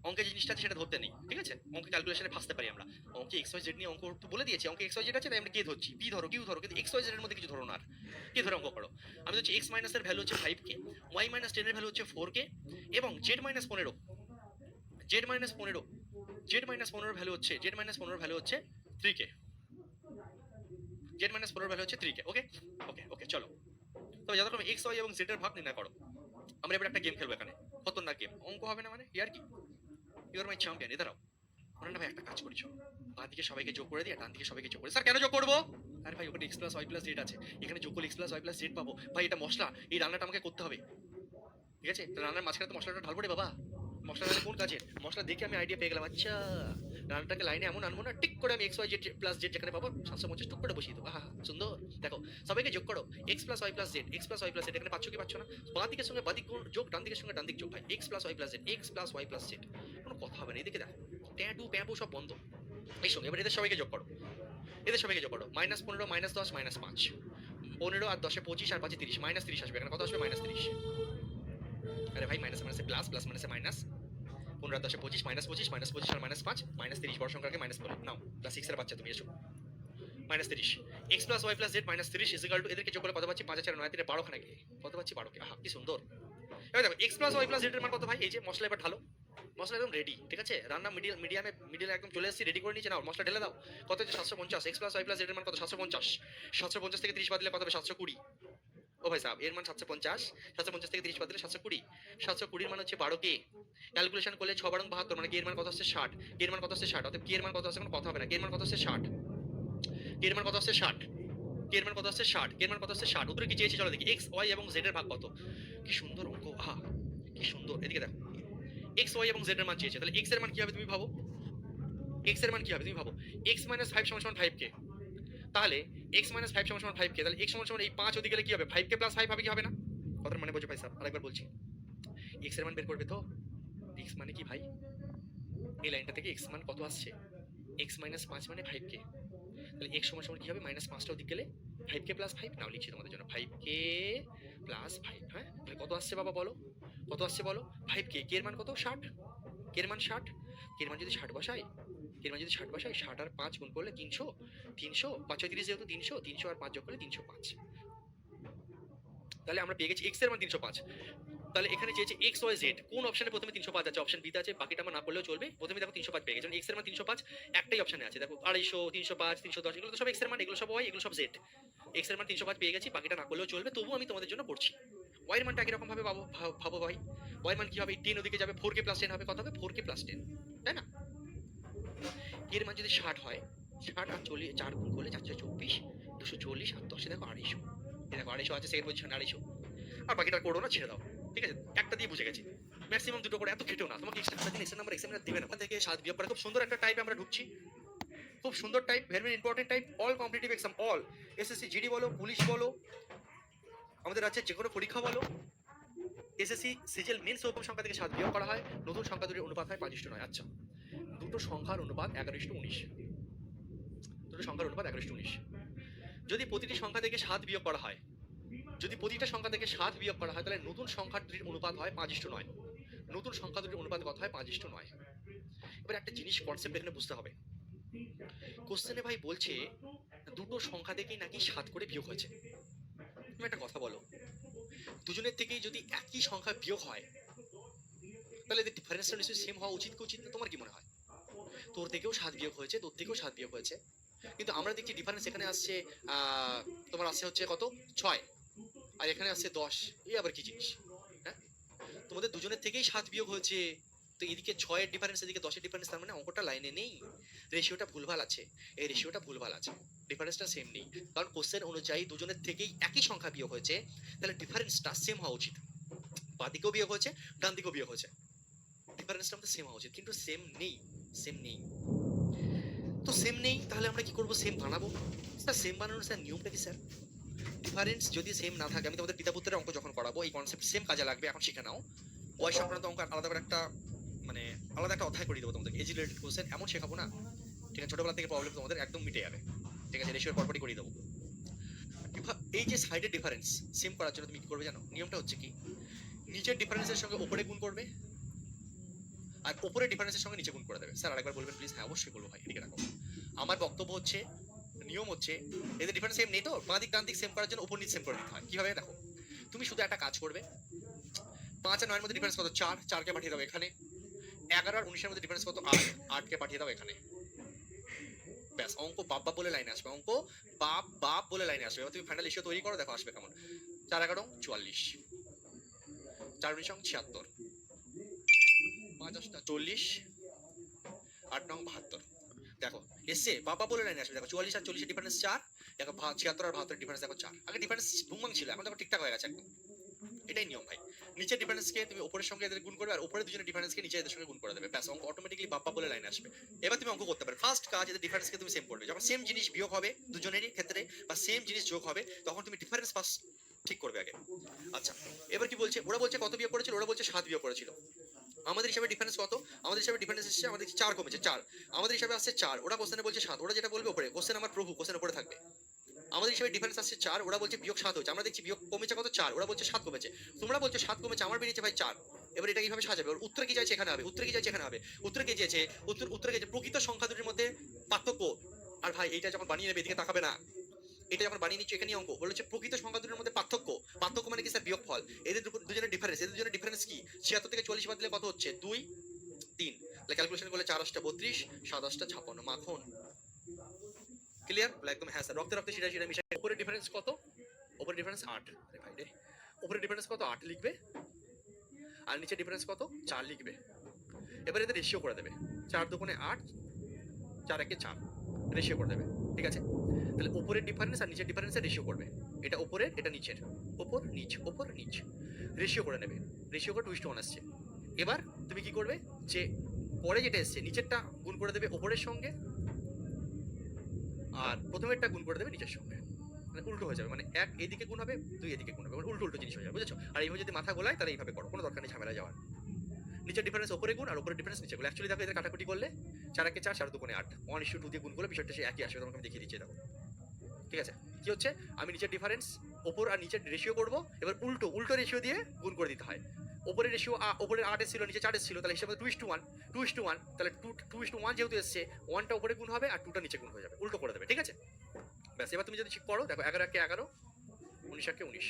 অঙ্কে যে জিনিসটা আছে সেটা ধরতে নেই, ঠিক আছে। অঙ্কে ক্যালকুলেশনে ফাঁসতে পারি আমরা। অঙ্কে x y z নিয়ে অঙ্ক তো বলে দিয়েছি, অঙ্কে x y z আছে তাই আমরা k ধরছি, b ধরো q ধরো, কিন্তু x y z এর মধ্যে কিছু ধরো না, আর k ধরে অঙ্ক করো। আমি হচ্ছে x মাইনাস এর ভ্যালু হচ্ছে 5k, y মাইনাস 10 এর ভ্যালু হচ্ছে 4k, এবং z minus 15, z minus 15, z minus 15 value হচ্ছে, z মাইনাস 15 ভ্যালু হচ্ছে 3k, z মাইনাস 15 ভ্যালু হচ্ছে 3k। ওকে ওকে ওকে চলো, তবে যতক্ষণ x y এবং z এর ভাগ নির্ণয় করো। আমরা এবার একটা গেম খেলবো এখানে, খতরনাক গেম। অঙ্ক হবে না মানে ইয়ার কি, ইউ আর মাই চ্যাম্পিয়ন। এদারাও আমরা না ভাই একটা কাজ করি, চলো বাঁ দিকে সবাইকে যোগ করে দিই আর ডান দিকে সবাইকে যোগ করে। স্যার কেন যোগ করবো? আরে ভাই ওখানে x plus y plus z আছে, এখানে যোগ করলে x plus y plus z পাবো। ভাই এটা মশলা, এই রান্নাটা আমাকে করতে হবে, ঠিক আছে। তো রান্নার মাঝখানে তো মশলাটা ঢালবো রে বাবা। মশলা ঢালে কোন কাজে? মশলা দেখে আমি আইডিয়া পেয়ে গেলাম, আচ্ছা রান্নাটাকে লাইনে এমন আনবো না, টিক করে আমি x y z plus Z যেখানে পাবো 750 টুক করে বসিয়ে দেবো। আহা সুন্দর। দেখো সবাইকে যোগ করো, x plus y plus z, x plus y plus z, এখানে পাচ্ছ কি পাচ্ছ না? বাঁ দিকের সঙ্গে বাঁ দিক যোগ, ডান দিকের সঙ্গে ডান দিক যোগ। ভাই x plus y plus z, x plus y plus z, কোনো কথা হবে না। এদিকে দেখো ট্যাটু প্যাপু সব বন্ধ। এই সঙ্গে এবার এদের সবাইকে যোগ করো, এদের সবাইকে যোগ করো। -15 -10 -5, 15 আর 10 25 আর 5 30, -30 আসবে। এখানে কত আসবে? -30। আরে ভাই মাইনাস মাইনাসে প্লাস, প্লাস মাইনাসে মাইনাস, 15 আর 10 25, -25 -25 আর -5 -30, বড় সংখ্যাকে মাইনাস করে নাও। ক্লাস 6 এর বাচ্চা তুমি এসো। -30, x plus y plus z -30 is equal to, এদেরকে যোগ করে কত পাচ্ছি? 5 আর 4 9 3 12 খানে কত পাচ্ছি? 12 কে। আহা কি সুন্দর। এবার দেখো x plus y plus z এর মান কত ভাই? এই যে মশলা এবার ঢালো, মশলা একদম রেডি, ঠিক আছে। রান্না মিডিয়ামে একদম চলে এসেছি, রেডি করে নিয়েছে। নাও মশলা ঢেলে দাও। কত হচ্ছে? 750। x plus y plus z এর মান কত? 750। 750 থেকে 30 বাদ দিলে কত হবে? 720। ও ভাই সাহেব এর মান 750, 750 থেকে 30 বাদ দিলে 720, 720 এর মান হচ্ছে 12k। ক্যালকুলেশন করলে 6 বারং 72, মানে k এর মান কত হচ্ছে? 60, k এর মান কত হচ্ছে? 60। অতএব k এর মান কত হচ্ছে? কোনো কথা হবে না, k এর মান কত হচ্ছে? 60, k এর মান কত হচ্ছে? 60, k এর মান কত হচ্ছে? 60, k এর মান কত হচ্ছে? 60। উত্তরে কি চেয়েছে চলো দেখি, x y এবং z এর ভাগ কত। কি সুন্দর অঙ্ক, আহা কি সুন্দর। এদিকে দেখো x y এবং z এর মান চেয়েছে, তাহলে x এর মান কি হবে তুমি ভাবো, x এর মান কি হবে তুমি ভাবো। x - 5 = 5k, তাহলে এক্স মাইনাস ফাইভ সমান সমান 5k, তাহলে এক্স সমান সমান এই 5 ওদিকে গেলে কি হবে, 5k প্লাস 5 হবে কি হবে না? কথার মানে বোঝো ভাই সাহেব, আরেকবার বলছি, এক্স এর মান বের করবে তো। এক্স মানে কি ভাই, এই লাইনটা থেকে এক্স মান কত আসছে, এক্স মাইনাস 5 মানে 5k, তাহলে এক্স সমান সমান কি হবে, মাইনাস 5টা ওদিকে গেলে 5k প্লাস 5, নাও লিখছি তোমাদের জন্য 5k প্লাস 5। হ্যাঁ, তাহলে কত আসছে বাবা বলো, কত আসছে বলো, 5k, কে এর মান কত, 60, কে এর মান 60, কে এর মান যদি 60 বসাই, কে এর মান যদি 60 বসাই, 60 আর 5 গুণ করলে 300, 300 5 30 যেহেতু 300, 300 আর 5 যোগ করলে 305, তাহলে আমরা পেয়ে গেছি এক্স এর মান 305। তাহলে এখানে চেয়েছে এক্স ওয়াই জেড, কোন অপশনে প্রথমে 305 আছে, অপশন বিতে আছে, বাকিটা আমরা না করলেও চলবে, প্রথমে দেখো 305 পেয়ে গেছে, এক্স এর মান 305 একটাই অপশনে আছে, দেখো 250, 305, 310, এগুলো তো সব এক্স এর মান, এগুলো সব ওয়াই, এগুলো সব জেড, এক্স এর মান 305 পেয়ে গেছি, বাকিটা না করলেও চলবে, তবুও আমি তোমাদের জন্য পড়ছি। ওয়াই এর মানটা একই রকম ভাবে ভাবো ভাই, ওয়াই এর মান কি হবে, 10 ওদিকে যাবে, 4k প্লাস 10 হবে, কত হবে, 4k প্লাস 10, তাই না? এর মান যদি 60 হয়, 60 আর 40 4 গুণ করলে 424, 240 আর 10 দেখো 250, দেখো 250 আছে সেকেন্ড পজিশন 250, আর বাকিটা করো না, ছেড়ে দাও, ঠিক আছে, একটা দিয়ে বুঝে গেছি, ম্যাক্সিমাম দুটো করে, এত খেটেও না, তোমাকে এক্সট্রা দিন এক্সের নাম্বার এক্সামিনার দিবেন, ওখান থেকে 7 বিয়োগ করে খুব সুন্দর একটা টাইপে আমরা ঢুকছি, খুব সুন্দর type, very very important type, all competitive exam, all SSC GD বলো, পুলিশ বলো, আমাদের আছে যে কোনো পরীক্ষা বলো, এসএসসি সিজিএল মেন্স ওরকম সংখ্যা থেকে 7 বিয়োগ করা হয়, নতুন সংখ্যা দুটির অনুপাত হয় 5:9। আচ্ছা, দুটো সংখ্যার অনুপাত 11:19, দুটো সংখ্যার অনুপাত 11:19, যদি প্রতিটি সংখ্যা থেকে 7 বিয়োগ করা হয়, যদি প্রতিটা সংখ্যা থেকে 7 বিয়োগ করা হয়, তাহলে নতুন সংখ্যা দুটির অনুপাত হয় 5:9, নতুন সংখ্যা দুটির অনুপাত কত হয়, 5:9। এবার একটা জিনিস কনসেপ্ট এখানে বুঝতে হবে, কোশ্চেনে ভাই বলছে দুটো সংখ্যা থেকেই নাকি 7 করে বিয়োগ হয়েছে, তুমি একটা কথা বলো, দুজনের থেকেই যদি একই সংখ্যা বিয়োগ হয়, তাহলে এদের ডিফারেন্সটা নিশ্চয়ই সেম হওয়া উচিত কি উচিত না, তোমার কি মনে হয়? তোর থেকেও 7 বিয়োগ হয়েছে, তোর থেকেও 7 বিয়োগ হয়েছে, কিন্তু আমরা দেখছি ডিফারেন্স এখানে আসছে তোমার আসছে হচ্ছে কত 6, আর এখানে আসছে 10, এই আবার কি জিনিস? হ্যাঁ, তোমাদের দুজনের থেকেই 7 বিয়োগ হয়েছে, তো এদিকে 6 এর ডিফারেন্স, এদিকে 10 এর ডিফারেন্স, তার মানে অঙ্কটা লাইনে নেই, রেশিওটা ভুলভাল আছে, এই রেশিওটা ভুলভাল আছে, ডিফারেন্সটা সেম নেই, কারণ কোশ্চেন অনুযায়ী দুজনের থেকেই একই সংখ্যা বিয়োগ হয়েছে, তাহলে ডিফারেন্সটা সেম হওয়া উচিত, বাঁ দিকেও বিয়োগ হয়েছে, ডান দিকেও বিয়োগ হয়েছে, ডিফারেন্সটা আমাদের সেম হওয়া উচিত, কিন্তু সেম নেই, সেম নেই, তো সেম নেই, তাহলে আমরা কি করব, সেম বানাবো। স্যার সেম বানানোর স্যার নিয়মটা কি স্যার? ডিফারেন্স যদি সেম না থাকে, আমি তোমাদের পিতা পুত্রের অঙ্ক যখন করাবো এই কনসেপ্ট সেম কাজে লাগবে, এখন শিখে নাও, বয়স সংক্রান্ত অঙ্ক আলাদা করে একটা মানে আলাদা একটা অধ্যায় করে দেবো তোমাদের, এজ রিলেটেড কোশ্চেন এমন শেখাবো না, ঠিক আছে, ছোটবেলা থেকে প্রবলেম তোমাদের একদম মিটে যাবে, ঠিক আছে, রেশিওর পরপরই করে দেবো। এই যে সাইডের ডিফারেন্স সেম করার জন্য তুমি কি করবে জানো, নিয়মটা হচ্ছে কি, নিচের ডিফারেন্সের সঙ্গে উপরে গুণ করবে, আর উপরের ডিফারেন্সের সঙ্গে নিচে গুণ করে দেবে। স্যার আরেকবার বলবেন প্লিজ? হ্যাঁ অবশ্যই বলবো ভাই, এদিকে রাখো। আমার বক্তব্য হচ্ছে, নিয়ম হচ্ছে, এদের ডিফারেন্স সেম নেই তো, বাঁ দিক ডান দিক সেম করার জন্য উপর নিচ সেম করে দিতে হয়। কিভাবে দেখো, তুমি শুধু একটা কাজ করবে, 5 আর 9 এর মধ্যে ডিফারেন্স কত, 4, 4কে পাঠিয়ে দাও এখানে, 11 আর 19 এর মধ্যে ডিফারেন্স কত, 8, 8কে পাঠিয়ে দাও এখানে, ব্যাস, অঙ্ক বাপ বাপ বলে লাইনে আসবে, অঙ্ক বাপ বাপ বলে লাইনে আসবে। এবার তুমি ফাইনাল রেশিও তৈরি করো, দেখো আসবে কেমন, 4 11 44, 4 19 76, 5 8 40, 8 9 72, দেখো এসছে বাবা বলে লাইনে আসবে, দেখো 44 আর 40 এর ডিফারেন্স 4, দেখো 76 আর 72 এর ডিফারেন্স দেখো 4, আগে ডিফারেন্স বুমবাং ছিল, এখন দেখো ঠিকঠাক হয়ে গেছে একদম, এটাই নিয়ম ভাই। নিচের ডিফারেন্সকে তুমি উপরের সঙ্গে এদের গুণ করবে, আর উপরের দুজনের ডিফারেন্সকে নিচে এদের সঙ্গে গুণ করে দেবে, ব্যাস অঙ্ক অটোমেটিক্যালি বাপ্পা বলে লাইনে আসবে। এবার তুমি অঙ্ক করতে পারবে। ফার্স্ট কাজ, এদের ডিফারেন্সকে তুমি সেম করবে, যখন সেম জিনিস বিয়োগ হবে দুজনেরই ক্ষেত্রে, বা সেম জিনিস যোগ হবে, তখন তুমি ডিফারেন্স ফার্স্ট ঠিক করবে আগে। আচ্ছা, এবার কি বলছে, ওরা বলছে কত বিয়োগ করেছিল, ওরা বলছে 7 বিয়োগ করেছিল। আমাদের হিসাবে ডিফারেন্স কত, আমাদের হিসাবে ডিফারেন্স এসেছে, আমাদের 4 কমেছে 4, আমাদের হিসাবে আসছে 4, ওরা কোশ্চেনে বলছে 7, ওরা যেটা বলবে উপরে, কোশ্চেন আমার প্রভু, কোশ্চেন উপরে থাকবে। আমাদের হিসাবে ডিফারেন্স আসছে 4, ওরা বলছে বিয়োগ 7 হচ্ছে, আমরা দেখছি বিয়োগ কমেছে কত 4, ওরা বলছে 7 কমেছে, তোমরা বলছো 7 কমেছে, আমার বেরিয়েছে ভাই 4। এবার এটা কিভাবে সাজাবে, ওর উত্তর কি চাইছে এখানে হবে, উত্তর কি চাইছে এখানে হবে, উত্তর কি চেয়েছে, উত্তর কি প্রকৃত সংখ্যা দুটির মধ্যে পার্থক্য। আর ভাই এইটা যখন বানিয়ে নেবে, এদিকে তাকাবে না, এটা যখন বানিয়ে নিচ্ছ এখানেই অঙ্ক বলেছে প্রকৃত সংখ্যা দুটির মধ্যে পার্থক্য, পার্থক্য মানে কি স্যার, বিয়োগ ফল, এদের দুজনের ডিফারেন্স, এদের দুজনের ডিফারেন্স কি, 76 থেকে 40 বাদ দিলে কত হচ্ছে, 2 3, তাহলে ক্যালকুলেশন করলে 4 8 32, 7 8 56, মাখন ক্লিয়ার একদম। হ্যাঁ স্যার, রক্তে রক্তে শিরা শিরা মিশাই। উপরের ডিফারেন্স কত, উপরের ডিফারেন্স 8, আরে ভাই রে, উপরের ডিফারেন্স কত 8 লিখবে, আর নিচে ডিফারেন্স কত 4 লিখবে। এবার এদের রেশিও করে দেবে, 4 দুগুণে 8, 4 একে 4, রেশিও করে দেবে, ঠিক আছে। তাহলে উপরের ডিফারেন্স আর নিচের ডিফারেন্সের রেশিও করবে, এটা উপরের এটা নিচের, উপর নিচ উপর নিচ, রেশিও করে নেবে, রেশিও করে 2:1 আসছে। এবার তুমি কি করবে, যে পরে যেটা এসছে নিচেরটা গুণ করে দেবে উপরের সঙ্গে, আর প্রথমেরটা গুণ করে দেবে নিচের সঙ্গে, মানে উল্টো হয়ে যাবে, মানে এক এদিকে গুণ হবে, দুই এদিকে গুণ হবে, মানে উল্টো উল্টো জিনিস হয়ে যাবে, বুঝেছো? আর এইভাবে যদি মাথা গোলায় তাহলে এইভাবে করো, কোনো দরকার নেই ঝামেলা যাওয়ার। নিচের ডিফারেন্স ওপরে গুণ আর উপরের ডিফারেন্স নিচে গুণ। অ্যাকচুয়ালি দেখো এদের কাটাকুটি করলে 4 একে 4, 4 দুগুণে 8, 1:2 দিয়ে গুণ করলে বিষয়টা সে একই আসবে, তোমাকে আমি দেখিয়ে দিচ্ছি দেখো। ঠিক আছে, কি হচ্ছে, আমি নিচের ডিফারেন্স ওপর আর নিচের রেশিও করব, এবার উল্টো উল্টো রেশিও দিয়ে গুণ করে দিতে হয়। ওপরের রেশিও ওপরের 8 ছিল, নিচে 4 ছিল, তাহলে হিসাবে 2:1, 2:1, তাহলে 2:1 যেহেতু এসছে, 1টা উপরে গুণ হবে আর 2টা নিচে গুণ হয়ে যাবে, উল্টো করে দেবে। ঠিক আছে, ব্যাস। এবার তুমি যদি ঠিক করো, দেখো 11 একে 11, 19 একে 19,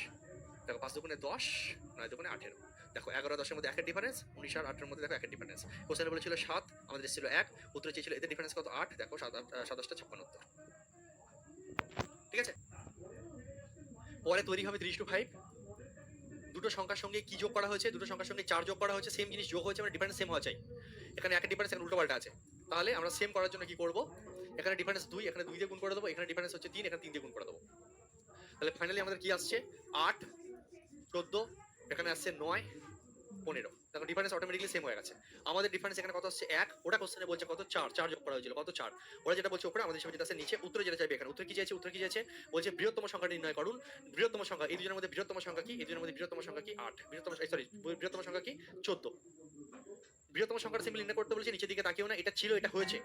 দেখো 5 দুগুণে 10, 9 দুগুণে 18, দেখো 11 10-এর মধ্যে 1-এর ডিফারেন্স, 19 আর 8-এর মধ্যে দেখো 1-এর ডিফারেন্স। কোশ্চেনে বলেছিল 7, আমাদের ছিল 1, উত্তরে চেয়েছিল এদের ডিফারেন্স কত 8, দেখো 27টা 56 উত্তর। ঠিক আছে, পরে তৈরি হবে 3:5। দুটো সংখ্যার সঙ্গে কি যোগ করা হয়েছে, দুটো সংখ্যার সঙ্গে 4 যোগ করা হয়েছে, সেম জিনিস যোগ হয়েছে, মানে ডিফারেন্স সেম হওয়া চাই। এখানে 1-এর ডিফারেন্স এখানে উল্টো পাল্টা আছে, তাহলে আমরা সেম করার জন্য কি করব, এখানে ডিফারেন্স 2, এখানে 2 দিয়ে গুণ করে দেবো, এখানে ডিফারেন্স হচ্ছে 3, এখানে 3 দিয়ে গুণ করে দেবো। তাহলে ফাইনালি আমাদের কি আসছে 8, 14, এখানে আসছে 9, 15, দেখো ডিফারেন্স অটোমেটিক্যালি সেম হয়ে গেছে। আমাদের ডিফারেন্স এখানে কত আসছে 1, ওটা কোশ্চেনে বলছে কত 4, 4 যোগ করা হয়েছিল কত 4, ওরা যেটা বলছে উপরে, আমাদের হিসাবে যেটা আছে নিচে। উত্তরে যেটা চাইবে এখানে, উত্তর কি চাইছে, উত্তর কি চাইছে, বলছে বৃহত্তম সংখ্যা নির্ণয় করুন। বৃহত্তম সংখ্যা, এই দুজনের মধ্যে বৃহত্তম সংখ্যা কি, এই দুজনের মধ্যে বৃহত্তম সংখ্যা কি 8, বৃহত্তম সংখ্যা কি 14। বৃহত্তম সংখ্যাটা সিম্পল নির্ণয় করতে বলছে, নিচের দিকে তাকিও না, এটা ছিল এটা হয়েছে,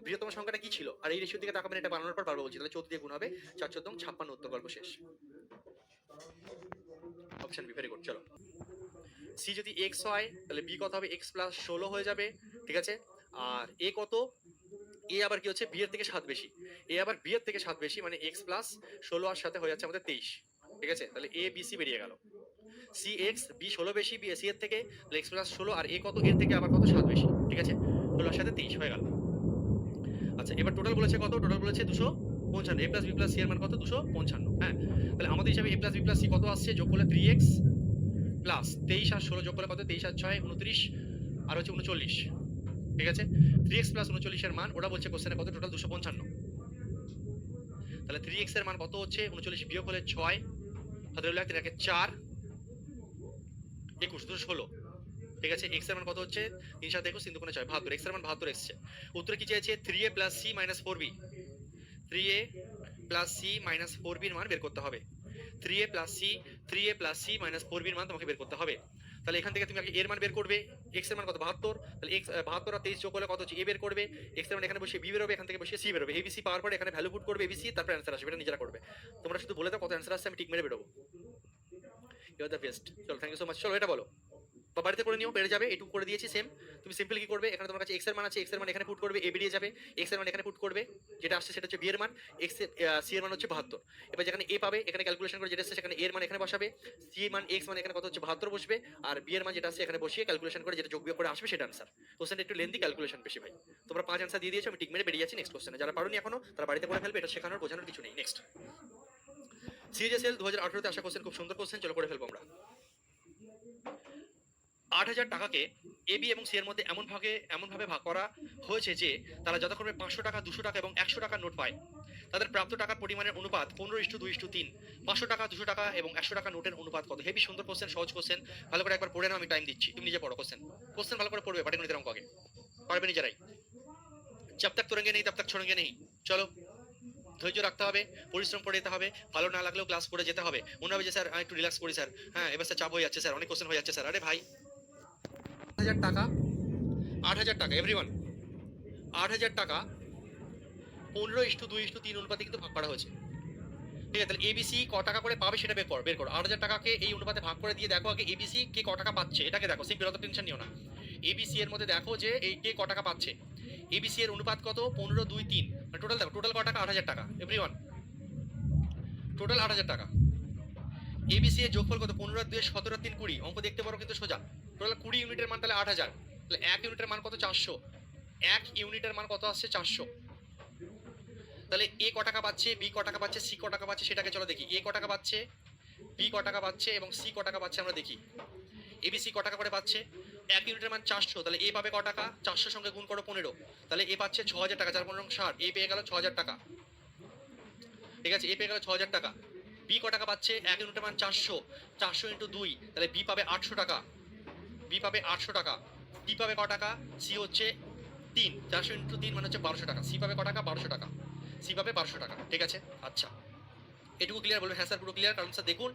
বৃহত্তম সংখ্যাটা কি ছিল, আর এই রেশিওর দিকে তাকাবেন, এটা বানানোর পর পারবো বলছি, তাহলে 14 দিয়ে গুণ হবে, 4 14 56, উত্তর গল্প শেষ। Option B, very good. চলো, সি যদি এক্স হয় তাহলে বি কত হবে, এক্স প্লাস 16 হয়ে যাবে। ঠিক আছে, আর এ কত, এ আবার কি হচ্ছে, বি এর থেকে 7 বেশি, এ আবার বি এর থেকে 7 বেশি, মানে এক্স প্লাস 16 আর সাথে হয়ে যাচ্ছে আমাদের 23। ঠিক আছে, তাহলে এ বি সি বেরিয়ে গেল। সি এক্স, বি 16 বেশি, বি সি এর থেকে, তাহলে এক্স প্লাস 16, আর এ কত, এর থেকে আবার কত 7 বেশি। ঠিক আছে, 16 এর সাথে 23 হয়ে গেল। আচ্ছা, এবার টোটাল বলেছে কত, টোটাল বলেছে 255, এ প্লাস বি প্লাস সি এর মান কত 255। হ্যাঁ, তাহলে আমাদের হিসাবে এ প্লাস বি প্লাস সি কত আসছে, যোগ করলে 3x প্লাস 23 আর 16 যোগ করলে কত, 23 আর 6 29, আর হচ্ছে 39। ঠিক আছে, 3x প্লাস 39 এর মান, ওরা বলছে কোশ্চেনে কত, টোটাল 255। তাহলে 3x এর মান কত হচ্ছে, 39 বিয়োগ হলে 6, হাতে রইল 1, 3 4, 21, 216। ঠিক আছে, x এর মান কত হচ্ছে, 3 7 21, 3 2 6, 72, x এর মান 72 এসছে। উত্তরে কি চাইছে, 3a plus c minus 4b, 3a plus c minus 4b এর মান বের করতে হবে। 3a plus c minus 4b এর মান তোমাকে বের করতে হবে। তাহলে এখান থেকে তুমি আগে এর মান বের করবে, x এর মান কত 72, তাহলে x 72 আর 23 যোগ করলে কত হচ্ছে, a বের করবে, x এর মান এখানে বসে b বেরোবে, এখান থেকে বসে c বেরোবে, abc পাওয়ার পরে এখানে ভ্যালু পুট করবে abc, তারপর অ্যানসার আসবে, এটা নিজেরা করবে। তোমরা শুধু বলে দাও কত অ্যানসার আসছে, আমি টিক মেরে বেরোবো। You are the best. চলো, থ্যাংক ইউ সো মাচ। চলো এটা বলো, বা বাড়িতে করে নিও, পেরে যাবে, এটুকু করে দিয়েছি সেম। তুমি সিম্পল কি করবে, এখানে তোমার কাছে x এর মান আছে, x এর মান এখানে পুট করবে, a বেরিয়ে যাবে, x এর মান এখানে পুট করবে, যেটা আসছে সেটা হচ্ছে b এর মান, x এর c এর মান হচ্ছে 72। এবার যেখানে a পাবে এখানে ক্যালকুলেশন করে যেটা আসছে সেখানে a এর মান এখানে বসাবে, c এর মান x মান এখানে কত হচ্ছে 72 বসবে, আর b এর মান যেটা আছে এখানে বসিয়ে ক্যালকুলেশন করে যেটা যোগ বিয়োগ করে আসবে সেটা আনসার। কোশ্চেনটা একটু লেন্দি, ক্যালকুলেশন বেশি ভাই। তোমরা 5 আনসার দিয়ে দিয়েছো, আমি টিক মেরে বেরিয়ে যাচ্ছি নেক্সট কোশ্চেনে। যারা পারোনি এখনো তারা বাড়িতে করে ফেলবে, এটা শেখানোর বোঝানোর কিছু নেই। নেক্সট, সিজিএসএল 2018 তে আসা কোশ্চেন, খুব সুন্দর কোশ্চেন, চলো করে ফেলবো আমরা। 8,000 টাকাকে এ বি এবং সি এর মধ্যে এমন ভাবে ভাগ করা হয়েছে যে তারা যথাক্রমে 500 টাকা, 200 টাকা এবং 100 টাকার নোট পায়। তাদের প্রাপ্ত টাকার পরিমাণের অনুপাত 15:2:3। 500 টাকা, 200 টাকা এবং 100 টাকা নোটের অনুপাত কত? হেভি সুন্দর কোশ্চেন, সহজ কোশ্চেন, ভালো করে একবার পড়ে নাও, আমি টাইম দিচ্ছি, তুমি নিজে পড়ো। কোশ্চেন ভালো করে পড়বে, পাটিগণিতের অঙ্ক আগে পারবে নিজেরাই। जब तक तुरंगे नहीं तब तक छोड़ेंगे नहीं। चलो, ধৈর্য রাখতে হবে, পরিশ্রম করে যেতে হবে, ভালো না লাগলেও ক্লাস করে যেতে হবে। মনে হবে যে স্যার একটু রিল্যাক্স করি স্যার, হ্যাঁ এবার স্যার চাপ হয়ে যাচ্ছে স্যার, অনেক কোশ্চেন হয়ে যাচ্ছে স্যার। আরে ভাই, 8,000 টাকা, 8,000 টাকা এভরিওয়ান, 8,000 টাকা 15:2:3 অনুপাতে কিন্তু ভাগ করা হয়েছে। ঠিক আছে, তাহলে এবিসি ক টাকা করে পাবে সেটা বের করো। 8,000 টাকাকে এই অনুপাতে ভাগ করে দিয়ে দেখো আগে এবিসি কে ক টাকা পাচ্ছে, এটাকে দেখো, সিম্পল, অত টেনশন নিও না। এবিসি এর মধ্যে দেখো যে এই কে ক টাকা পাচ্ছে, এবিসি এর অনুপাত কত, 15:2:3, মানে টোটাল দেখো, টোটাল ক টাকা, 8,000 টাকা এভরিওয়ান, টোটাল 8,000 টাকা। এবিসি এর যোগফল কত, 15 2 17 3 20, অঙ্ক দেখতে পারো কিন্তু সোজা। টোটাল 20 ইউনিটের মান, তাহলে 8,000, তাহলে 1 ইউনিটের মান কত, 400, 1 ইউনিটের মান কত আসছে, 400। তাহলে এ ক টাকা পাচ্ছে, বি ক টাকা পাচ্ছে, সি ক টাকা পাচ্ছে, সেটাকে চলো দেখি। এ ক টাকা পাচ্ছে, বি ক টাকা পাচ্ছে এবং সি ক টাকা পাচ্ছে, আমরা দেখি। এবিসি ক টাকা করে পাচ্ছে, 1 ইউনিটের মান 400, তাহলে এ পাবে ক টাকা, 400 সঙ্গে গুণ করো 15, তাহলে এ পাচ্ছে 6,000 টাকা, 4 15 60, এ পেয়ে গেল 6,000 টাকা। ঠিক আছে, এ পেয়ে গেল 6,000 টাকা। বি ক টাকা পাচ্ছে, 1 ইউনিটের মান 400, 400 ইন্টু 2, তাহলে বি পাবে 800 টাকা, বি পাবে 800 টাকা। সি পাবে ক টাকা, সি হচ্ছে 3, 400 ইন্টু 3 মানে হচ্ছে 1200 টাকা, সি পাবে ক টাকা, 1200 টাকা। সি পাবে 1200 টাকা, ঠিক আছে? আচ্ছা, এটুকু ক্লিয়ার? বলবেন হ্যাঁ স্যার পুরো ক্লিয়ার। কারণ স্যার দেখুন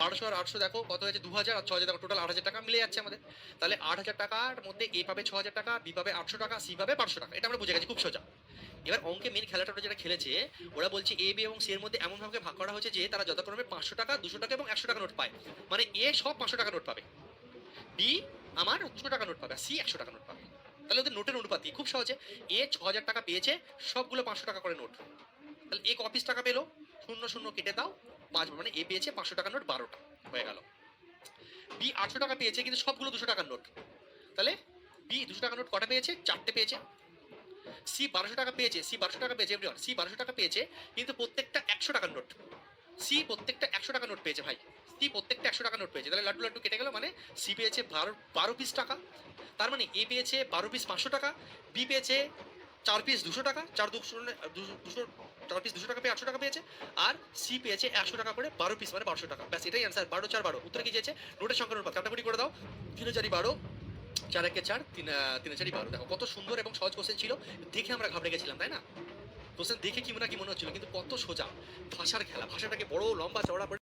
1200 আর 800 দেখো কত হয়েছে, 2000 আর 6000 দেখো টোটাল 8000 টাকা মিলে যাচ্ছে আমাদের। তাহলে 8000 টাকার মধ্যে এ পাবে 6000 টাকা, বি পাবে 800 টাকা, সি পাবে 500 টাকা। এটা আমরা বুঝে গেছি, খুব সোজা। এবার অঙ্কে মেন খেলাটা ওরা যেটা খেলেছে, ওরা বলছে এ বি এবং সি এর মধ্যে এমন ভাবে ভাগ করা হয়েছে যে তারা যথাক্রমে 500 টাকা, 200 টাকা এবং 100 টাকা নোট পায়। মানে এ সব 500 টাকা নোট পাবে, বি আমার 200 টাকা নোট পাবে, সি 100 টাকা নোট পাবে। তাহলে ওদের নোটের অনুপাত কি? খুব সহজে, এ 6000 টাকা পেয়েছে, সবগুলো 500 টাকা করে নোট। তাহলে এ কপিস টাকা পেলো, শূন্য শূন্য কেটে দাও, 5, মানে এ পেয়েছে 500 টাকার নোট 12টা, হয়ে গেল। বি 800 টাকা পেয়েছে কিন্তু সবগুলো 200 টাকার নোট, তাহলে বি 200 টাকার নোট কটা পেয়েছে? 4টে পেয়েছে। সি 1200 টাকা পেয়েছে, সি 1200 টাকা পেয়েছে এভরিওয়ান, সি 1200 টাকা পেয়েছে কিন্তু প্রত্যেকটা 100 টাকার নোট। সি প্রত্যেকটা 100 টাকা নোট পেয়েছে ভাই, সি প্রত্যেকটা 100 টাকা নোট পেয়েছে। তাহলে লাড্ডু লাড্ডু কেটে গেল, মানে সি পেয়েছে 12 পিস টাকা, তার মানে এ পেয়েছে 12 পিস 500 টাকা, বি পেয়েছে 4 পিস 200 টাকা, 4 পিস 200 টাকা পেয়ে 800 টাকা পেয়েছে, আর সি পেয়েছে 100 টাকা করে 12 পিস, মানে 1200 টাকা। ব্যাস এটাই অ্যান্সার। 12 4 12 উত্তরে কি চেয়েছে? নোটের সংখ্যার অনুপাত কাটাকুটি করে দাও, 3 4 12, 4 1 4, 3 4 12। দেখো কত সুন্দর এবং সহজ কোশ্চেন ছিল, দেখে আমরা ঘাবড়ে গেছিলাম তাই না? কোশ্চেন দেখে কি মনে হচ্ছিল, কিন্তু কত সোজা। ভাষার খেলা, ভাষাটাকে বড় লম্বা চওড়া করে